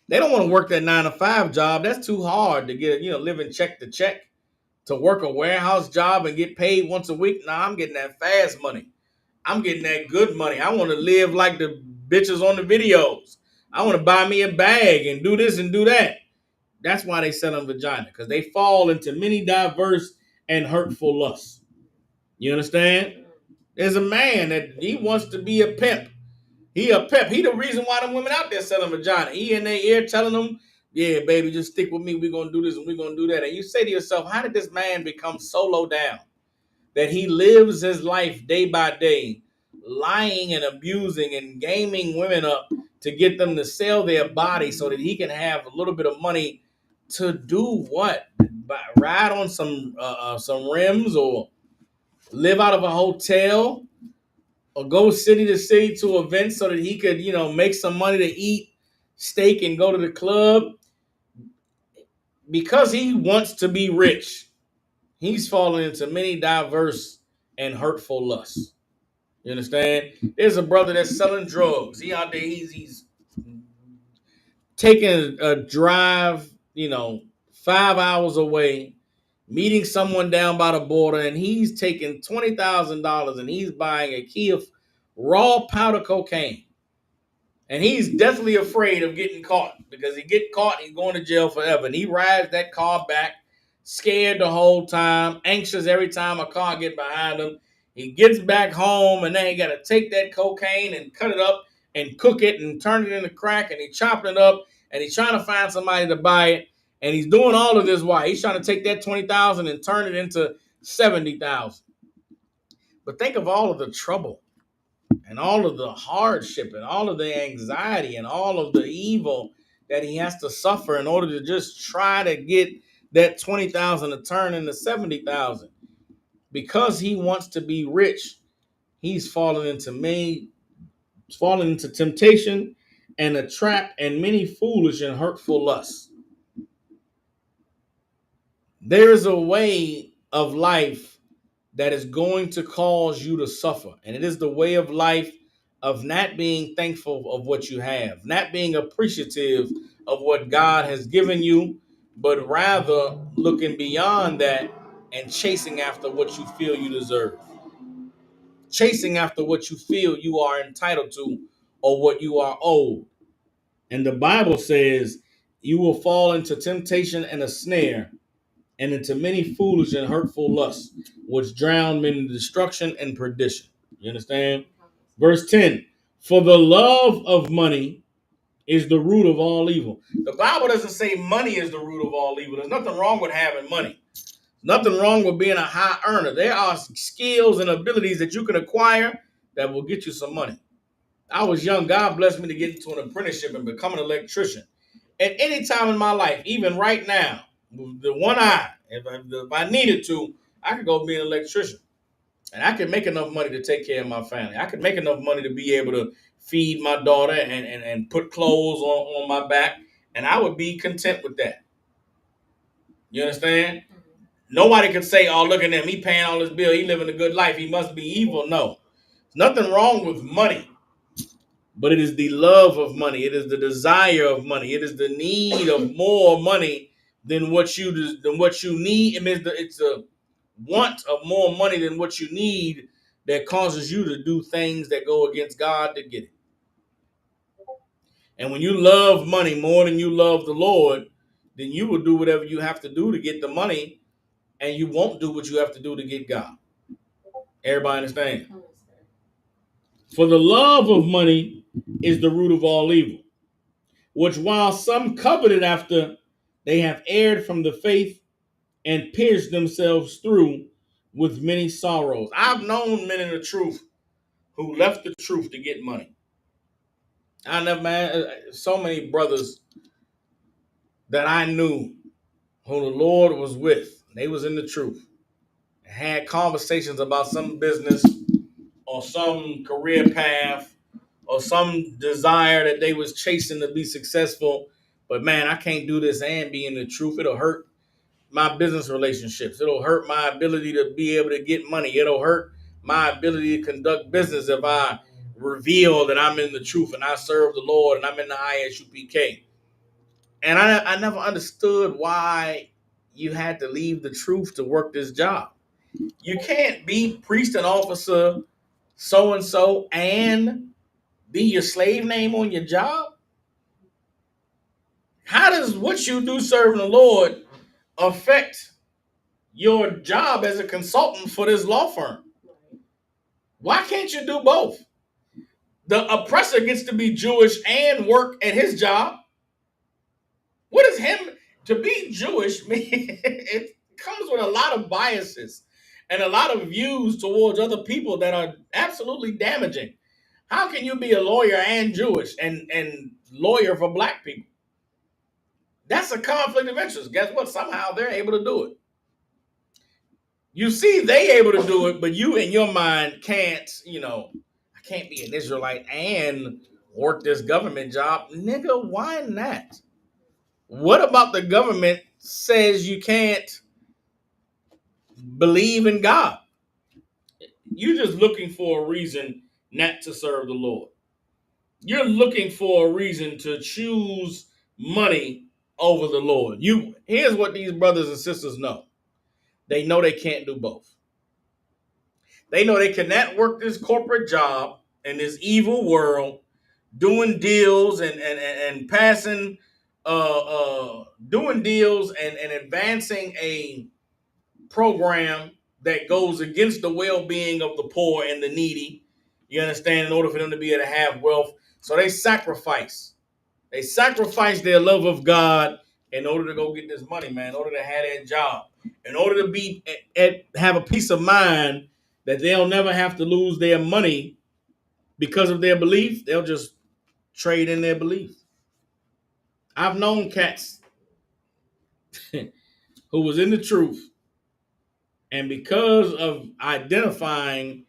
They don't want to work that 9 to 5 job. That's too hard to get, living check to check. To work a warehouse job and get paid once a week. Nah, I'm getting that fast money. I'm getting that good money. I want to live like the bitches on the videos. I want to buy me a bag and do this and do that. That's why they sell them vagina, because they fall into many diverse and hurtful lusts. You understand? There's a man that he wants to be a pimp. He a pimp. He the reason why them women out there selling vagina. He in their ear telling them, yeah, baby, just stick with me. We're going to do this and we're going to do that. And you say to yourself, how did this man become so low down that he lives his life day by day, lying and abusing and gaming women up to get them to sell their body so that he can have a little bit of money to do what? Ride on some rims, or live out of a hotel, or go city to city to events so that he could, make some money to eat steak and go to the club, because he wants to be rich. He's fallen into many diverse and hurtful lusts. You understand? There's a brother that's selling drugs. He out there, he's taking a drive, 5 hours away, meeting someone down by the border, and he's taking $20,000 and he's buying a key of raw powder cocaine. And he's deathly afraid of getting caught, because he get caught, he's going to jail forever. And he rides that car back, scared the whole time, anxious every time a car get behind him. He gets back home, and then he got to take that cocaine and cut it up and cook it and turn it into crack, and he chopping it up, and he's trying to find somebody to buy it. And he's doing all of this while he's trying to take that 20,000 and turn it into 70,000. But think of all of the trouble and all of the hardship and all of the anxiety and all of the evil that he has to suffer in order to just try to get that 20,000 to turn into 70,000. Because he wants to be rich, he's fallen into temptation and a trap and many foolish and hurtful lusts. There is a way of life that is going to cause you to suffer. And it is the way of life of not being thankful of what you have, not being appreciative of what God has given you, but rather looking beyond that and chasing after what you feel you deserve, chasing after what you feel you are entitled to or what you are owed. And the Bible says you will fall into temptation and a snare, and into many foolish and hurtful lusts, which drown men in destruction and perdition. You understand? Verse 10, for the love of money is the root of all evil. The Bible doesn't say money is the root of all evil. There's nothing wrong with having money. Nothing wrong with being a high earner. There are skills and abilities that you can acquire that will get you some money. I was young. God blessed me to get into an apprenticeship and become an electrician. At any time in my life, even right now, the one eye, if I needed to, I could go be an electrician. And I could make enough money to take care of my family. I could make enough money to be able to feed my daughter and put clothes on my back. And I would be content with that. You understand? Nobody could say, oh, look at him. He paying all his bill. He living a good life. He must be evil. No. There's nothing wrong with money. But it is the love of money. It is the desire of money. It is the need of more money than what you need. It's a want of more money than what you need that causes you to do things that go against God to get it. And when you love money more than you love the Lord, then you will do whatever you have to do to get the money, and you won't do what you have to do to get God. Everybody understand? For the love of money is the root of all evil, which while some coveted after, They have erred from the faith and pierced themselves through with many sorrows. I've known men in the truth who left the truth to get money. I never, man, so many brothers that I knew who the Lord was with. They was in the truth. Had conversations about some business or some career path or some desire that they was chasing to be successful. But man, I can't do this and be in the truth. It'll hurt my business relationships. It'll hurt my ability to be able to get money. It'll hurt my ability to conduct business if I reveal that I'm in the truth and I serve the Lord and I'm in the ISUPK. And I never understood why you had to leave the truth to work this job. You can't be priest and officer so and so and be your slave name on your job. How does what you do serving the Lord affect your job as a consultant for this law firm? Why can't you do both? The oppressor gets to be Jewish and work at his job. What is him to be Jewish mean? It comes with a lot of biases and a lot of views towards other people that are absolutely damaging. How can you be a lawyer and Jewish and lawyer for black people? That's a conflict of interest. Guess what? Somehow they're able to do it. You see, they able to do it, but you in your mind can't, I can't be an Israelite and work this government job. Nigga, why not? What about the government says you can't believe in God? You're just looking for a reason not to serve the Lord. You're looking for a reason to choose money over the Lord. Here's what these brothers and sisters know. They know they can't do both. They know they cannot work this corporate job in this evil world, doing deals and passing, doing deals and advancing a program that goes against the well-being of the poor and the needy. You understand? In order for them to be able to have wealth, so they sacrifice. They sacrifice their love of God in order to go get this money, man. In order to have that job, in order to be have a peace of mind that they'll never have to lose their money because of their belief. They'll just trade in their belief. I've known cats who was in the truth, and because of identifying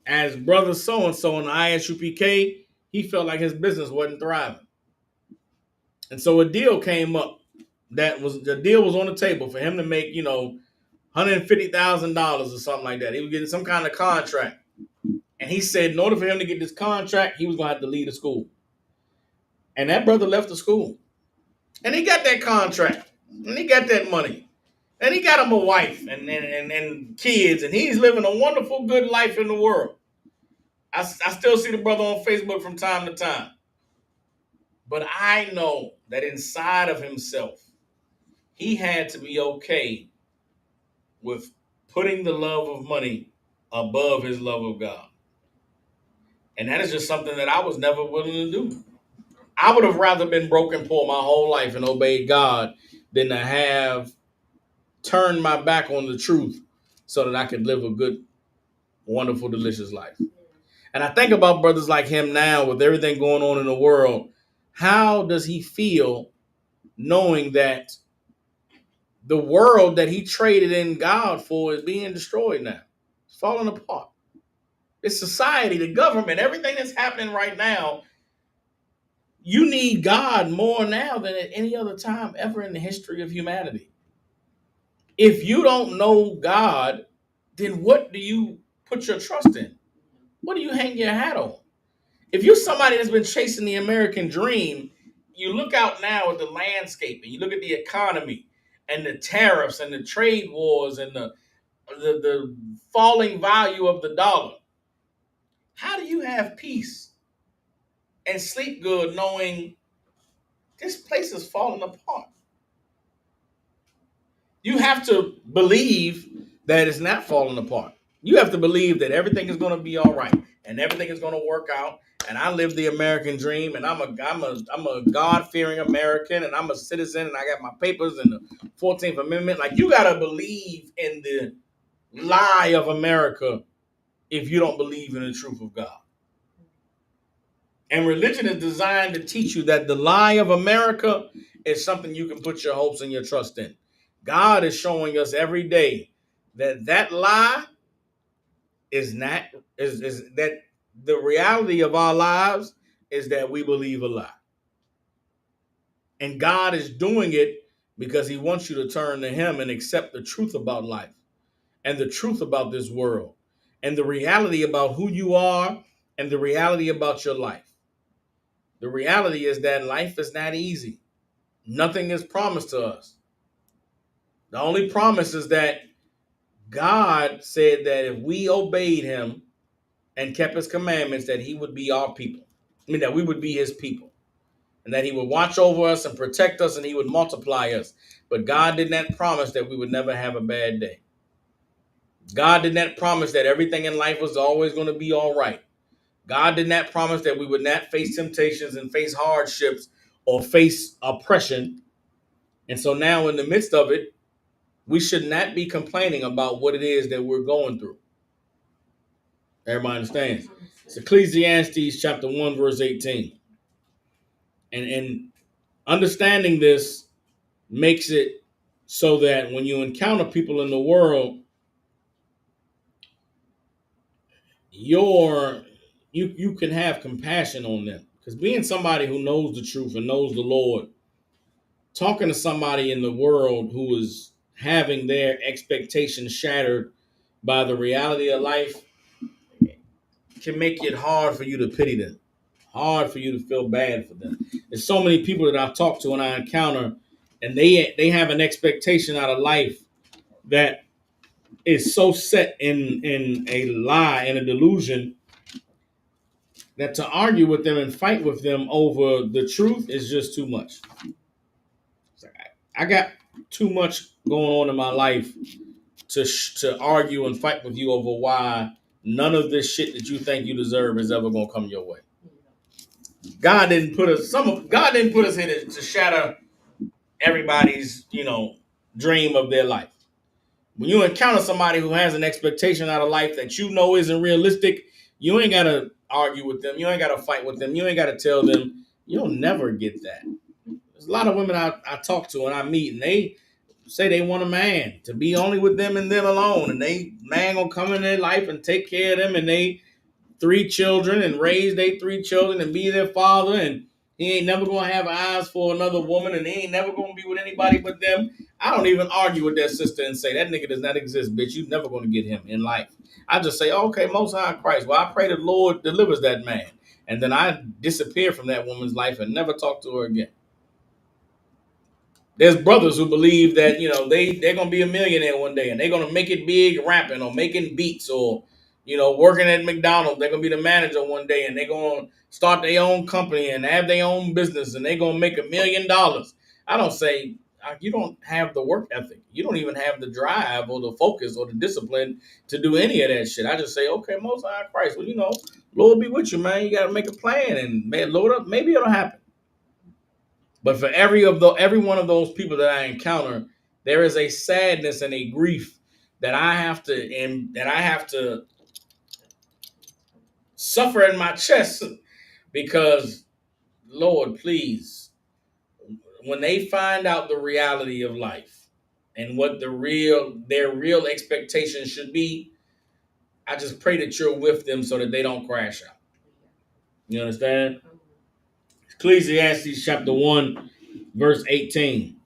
as brother so and so in the ISUPK, he felt like his business wasn't thriving, and so a deal came up. The deal was on the table for him to make $150,000 or something like that. He was getting some kind of contract, and he said in order for him to get this contract, he was gonna have to leave the school. And that brother left the school, and he got that contract, and he got that money. And he got him a wife and kids, and he's living a wonderful, good life in the world. I still see the brother on Facebook from time to time. But I know that inside of himself, he had to be okay with putting the love of money above his love of God. And that is just something that I was never willing to do. I would have rather been broken poor my whole life and obeyed God than to have turned my back on the truth so that I could live a good, wonderful, delicious life. And I think about brothers like him now with everything going on in the world. How does he feel knowing that the world that he traded in God for is being destroyed now? It's falling apart. It's society, the government, everything that's happening right now. You need God more now than at any other time ever in the history of humanity. If you don't know God, then what do you put your trust in? What do you hang your hat on? If you're somebody that's been chasing the American dream, you look out now at the landscape and you look at the economy and the tariffs and the trade wars and the falling value of the dollar. How do you have peace and sleep good knowing this place is falling apart? You have to believe that it's not falling apart. You have to believe that everything is going to be all right and everything is going to work out and I live the American dream, and I'm a God-fearing American, and I'm a citizen, and I got my papers and the 14th Amendment. Like, you gotta believe in the lie of America if you don't believe in the truth of God. And religion is designed to teach you that the lie of America is something you can put your hopes and your trust in. God is showing us every day that that lie is not is that the reality of our lives is that we believe a lie. And God is doing it because he wants you to turn to him and accept the truth about life and the truth about this world and the reality about who you are and the reality about your life. The reality is that life is not easy. Nothing is promised to us. The only promise is that God said that if we obeyed him and kept his commandments, that he would be our people. I mean, that we would be his people. And that he would watch over us and protect us and he would multiply us. But God did not promise that we would never have a bad day. God did not promise that everything in life was always going to be all right. God did not promise that we would not face temptations and face hardships or face oppression. And so now in the midst of it, we should not be complaining about what it is that we're going through. Everybody understands? It's Ecclesiastes chapter 1, verse 18. And understanding this makes it so that when you encounter people in the world, you can have compassion on them. Because being somebody who knows the truth and knows the Lord, talking to somebody in the world who is having their expectations shattered by the reality of life can make it hard for you to pity them, hard for you to feel bad for them. There's so many people that I've talked to and I encounter, and they have an expectation out of life that is so set in a lie and a delusion that to argue with them and fight with them over the truth is just too much. I got too much going on in my life to argue and fight with you over why none of this shit that you think you deserve is ever gonna come your way. God didn't put us here to shatter everybody's, dream of their life. When you encounter somebody who has an expectation out of life that you know isn't realistic, you ain't gotta argue with them. You ain't gotta fight with them. You ain't gotta tell them. You'll never get that. There's a lot of women I talk to and I meet, and they say they want a man to be only with them and them alone, and they man gonna come in their life and take care of them, and they 3 children and raise their 3 children and be their father, and he ain't never gonna have eyes for another woman, and he ain't never gonna be with anybody but them. I don't even argue with that sister and say that nigga does not exist, bitch. You never gonna get him in life. I just say, okay, Most High Christ. Well, I pray the Lord delivers that man, and then I disappear from that woman's life and never talk to her again. There's brothers who believe that they're gonna be a millionaire one day and they're gonna make it big rapping or making beats or working at McDonald's. They're gonna be the manager one day and they're gonna start their own company and have their own business and they're gonna make $1 million. I don't say you don't have the work ethic. You don't even have the drive or the focus or the discipline to do any of that shit. I just say, okay, Most High Christ. Well, Lord be with you, man. You gotta make a plan and Lord, maybe it'll happen. But for every one of those people that I encounter, there is a sadness and a grief that I have to suffer in my chest because, Lord, please, when they find out the reality of life and what their real expectations should be, I just pray that you're with them so that they don't crash out. You understand? Ecclesiastes chapter 1, verse 18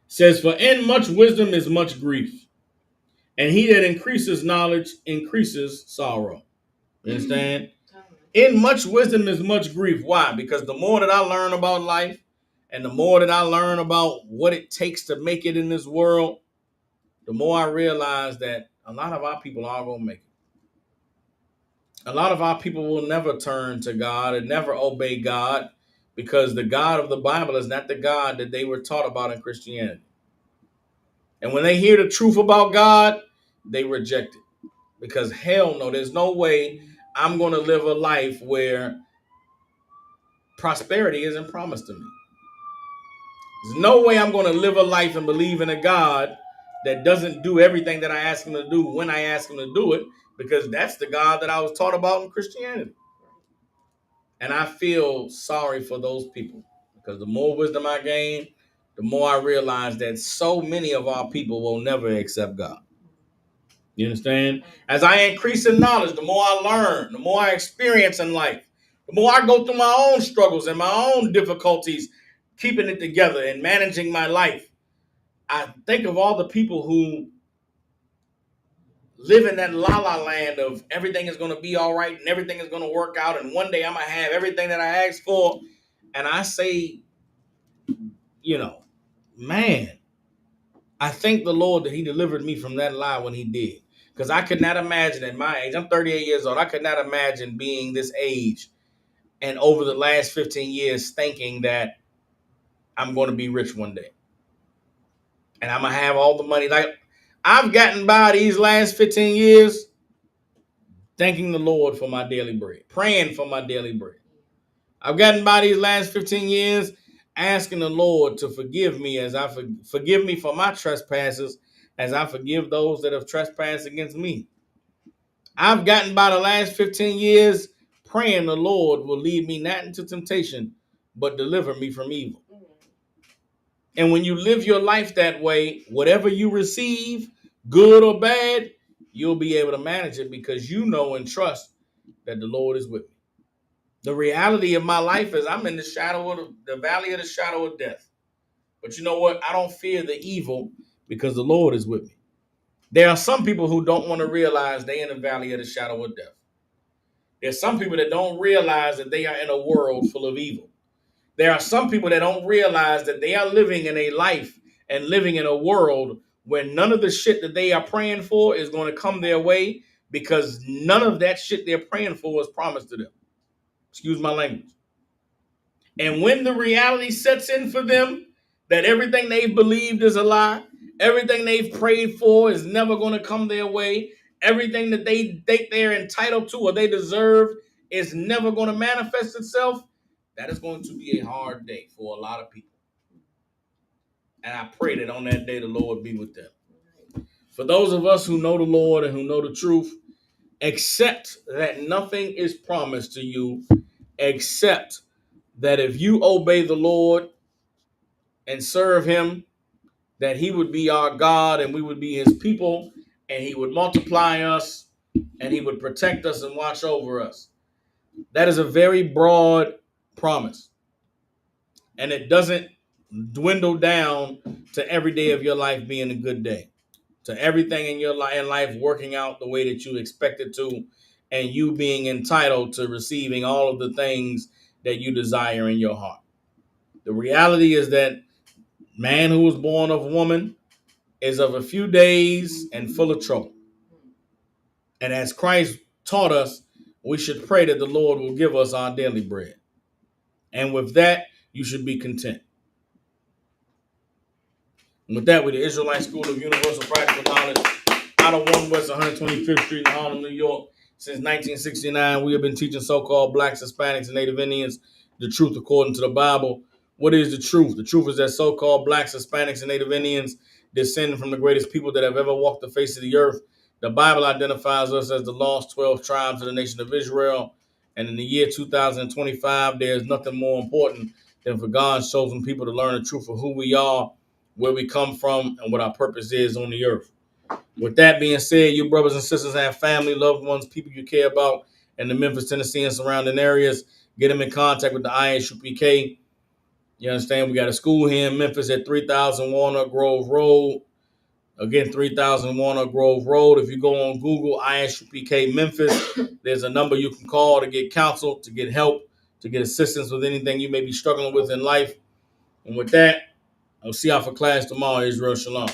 says, "For in much wisdom is much grief, and he that increases knowledge increases sorrow." You understand? In much wisdom is much grief. Why? Because the more that I learn about life and the more that I learn about what it takes to make it in this world, the more I realize that a lot of our people aren't going to make it. A lot of our people will never turn to God and never obey God because the God of the Bible is not the God that they were taught about in Christianity. And when they hear the truth about God, they reject it. Because hell no, there's no way I'm going to live a life where prosperity isn't promised to me. There's no way I'm going to live a life and believe in a God that doesn't do everything that I ask him to do when I ask him to do it, because that's the God that I was taught about in Christianity. And I feel sorry for those people, because the more wisdom I gain, the more I realize that so many of our people will never accept God. You understand? As I increase in knowledge, the more I learn, the more I experience in life, the more I go through my own struggles and my own difficulties, keeping it together and managing my life. I think of all the people who live in that la-la land of everything is going to be all right and everything is going to work out, and one day I'm going to have everything that I asked for. And I say, man, I thank the Lord that he delivered me from that lie when he did. Because I could not imagine at my age, I'm 38 years old, I could not imagine being this age and over the last 15 years thinking that I'm going to be rich one day. And I'm going to have all the money. Like, I've gotten by these last 15 years thanking the Lord for my daily bread, praying for my daily bread. I've gotten by these last 15 years asking the Lord to forgive me as I forgive me for my trespasses as I forgive those that have trespassed against me. I've gotten by the last 15 years praying the Lord will lead me not into temptation, but deliver me from evil. And when you live your life that way, whatever you receive, good or bad, you'll be able to manage it because you know and trust that the Lord is with me. The reality of my life is I'm in the shadow of the valley of the shadow of death. But you know what? I don't fear the evil because the Lord is with me. There are some people who don't want to realize they're in the valley of the shadow of death. There's some people that don't realize that they are in a world full of evil. There are some people that don't realize that they are living in a life and living in a world where none of the shit that they are praying for is going to come their way, because none of that shit they're praying for is promised to them. Excuse my language. And when the reality sets in for them that everything they've believed is a lie, everything they've prayed for is never going to come their way, everything that they think they're entitled to or they deserve is never going to manifest itself, that is going to be a hard day for a lot of people. And I pray that on that day, the Lord be with them. For those of us who know the Lord and who know the truth, accept that nothing is promised to you, except that if you obey the Lord and serve him, that he would be our God and we would be his people, and he would multiply us and he would protect us and watch over us. That is a very broad promise. And it doesn't dwindle down to every day of your life being a good day, to everything in your life working out the way that you expect it to, and you being entitled to receiving all of the things that you desire in your heart. The reality is that man who was born of woman is of a few days and full of trouble. And as Christ taught us, we should pray that the Lord will give us our daily bread. And with that, you should be content. And with that, we're the Israelite School of Universal Practical Knowledge out of 1 West 125th Street in Harlem, New York. Since 1969, we have been teaching so-called blacks, Hispanics, and Native Indians the truth according to the Bible. What is the truth? The truth is that so-called blacks, Hispanics, and Native Indians descend from the greatest people that have ever walked the face of the earth. The Bible identifies us as the lost 12 tribes of the nation of Israel. And in the year 2025, there is nothing more important than for God's chosen people to learn the truth of who we are, where we come from, and what our purpose is on the earth. With that being said, you brothers and sisters have family, loved ones, people you care about in the Memphis, Tennessee, and surrounding areas. Get them in contact with the ISUPK. You understand? We got a school here in Memphis at 3000 Walnut Grove Road. Again, 3000 Walnut Grove Road. If you go on Google, ISUPK Memphis, there's a number you can call to get counsel, to get help, to get assistance with anything you may be struggling with in life. And with that, I'll see y'all for class tomorrow. Israel Shalom.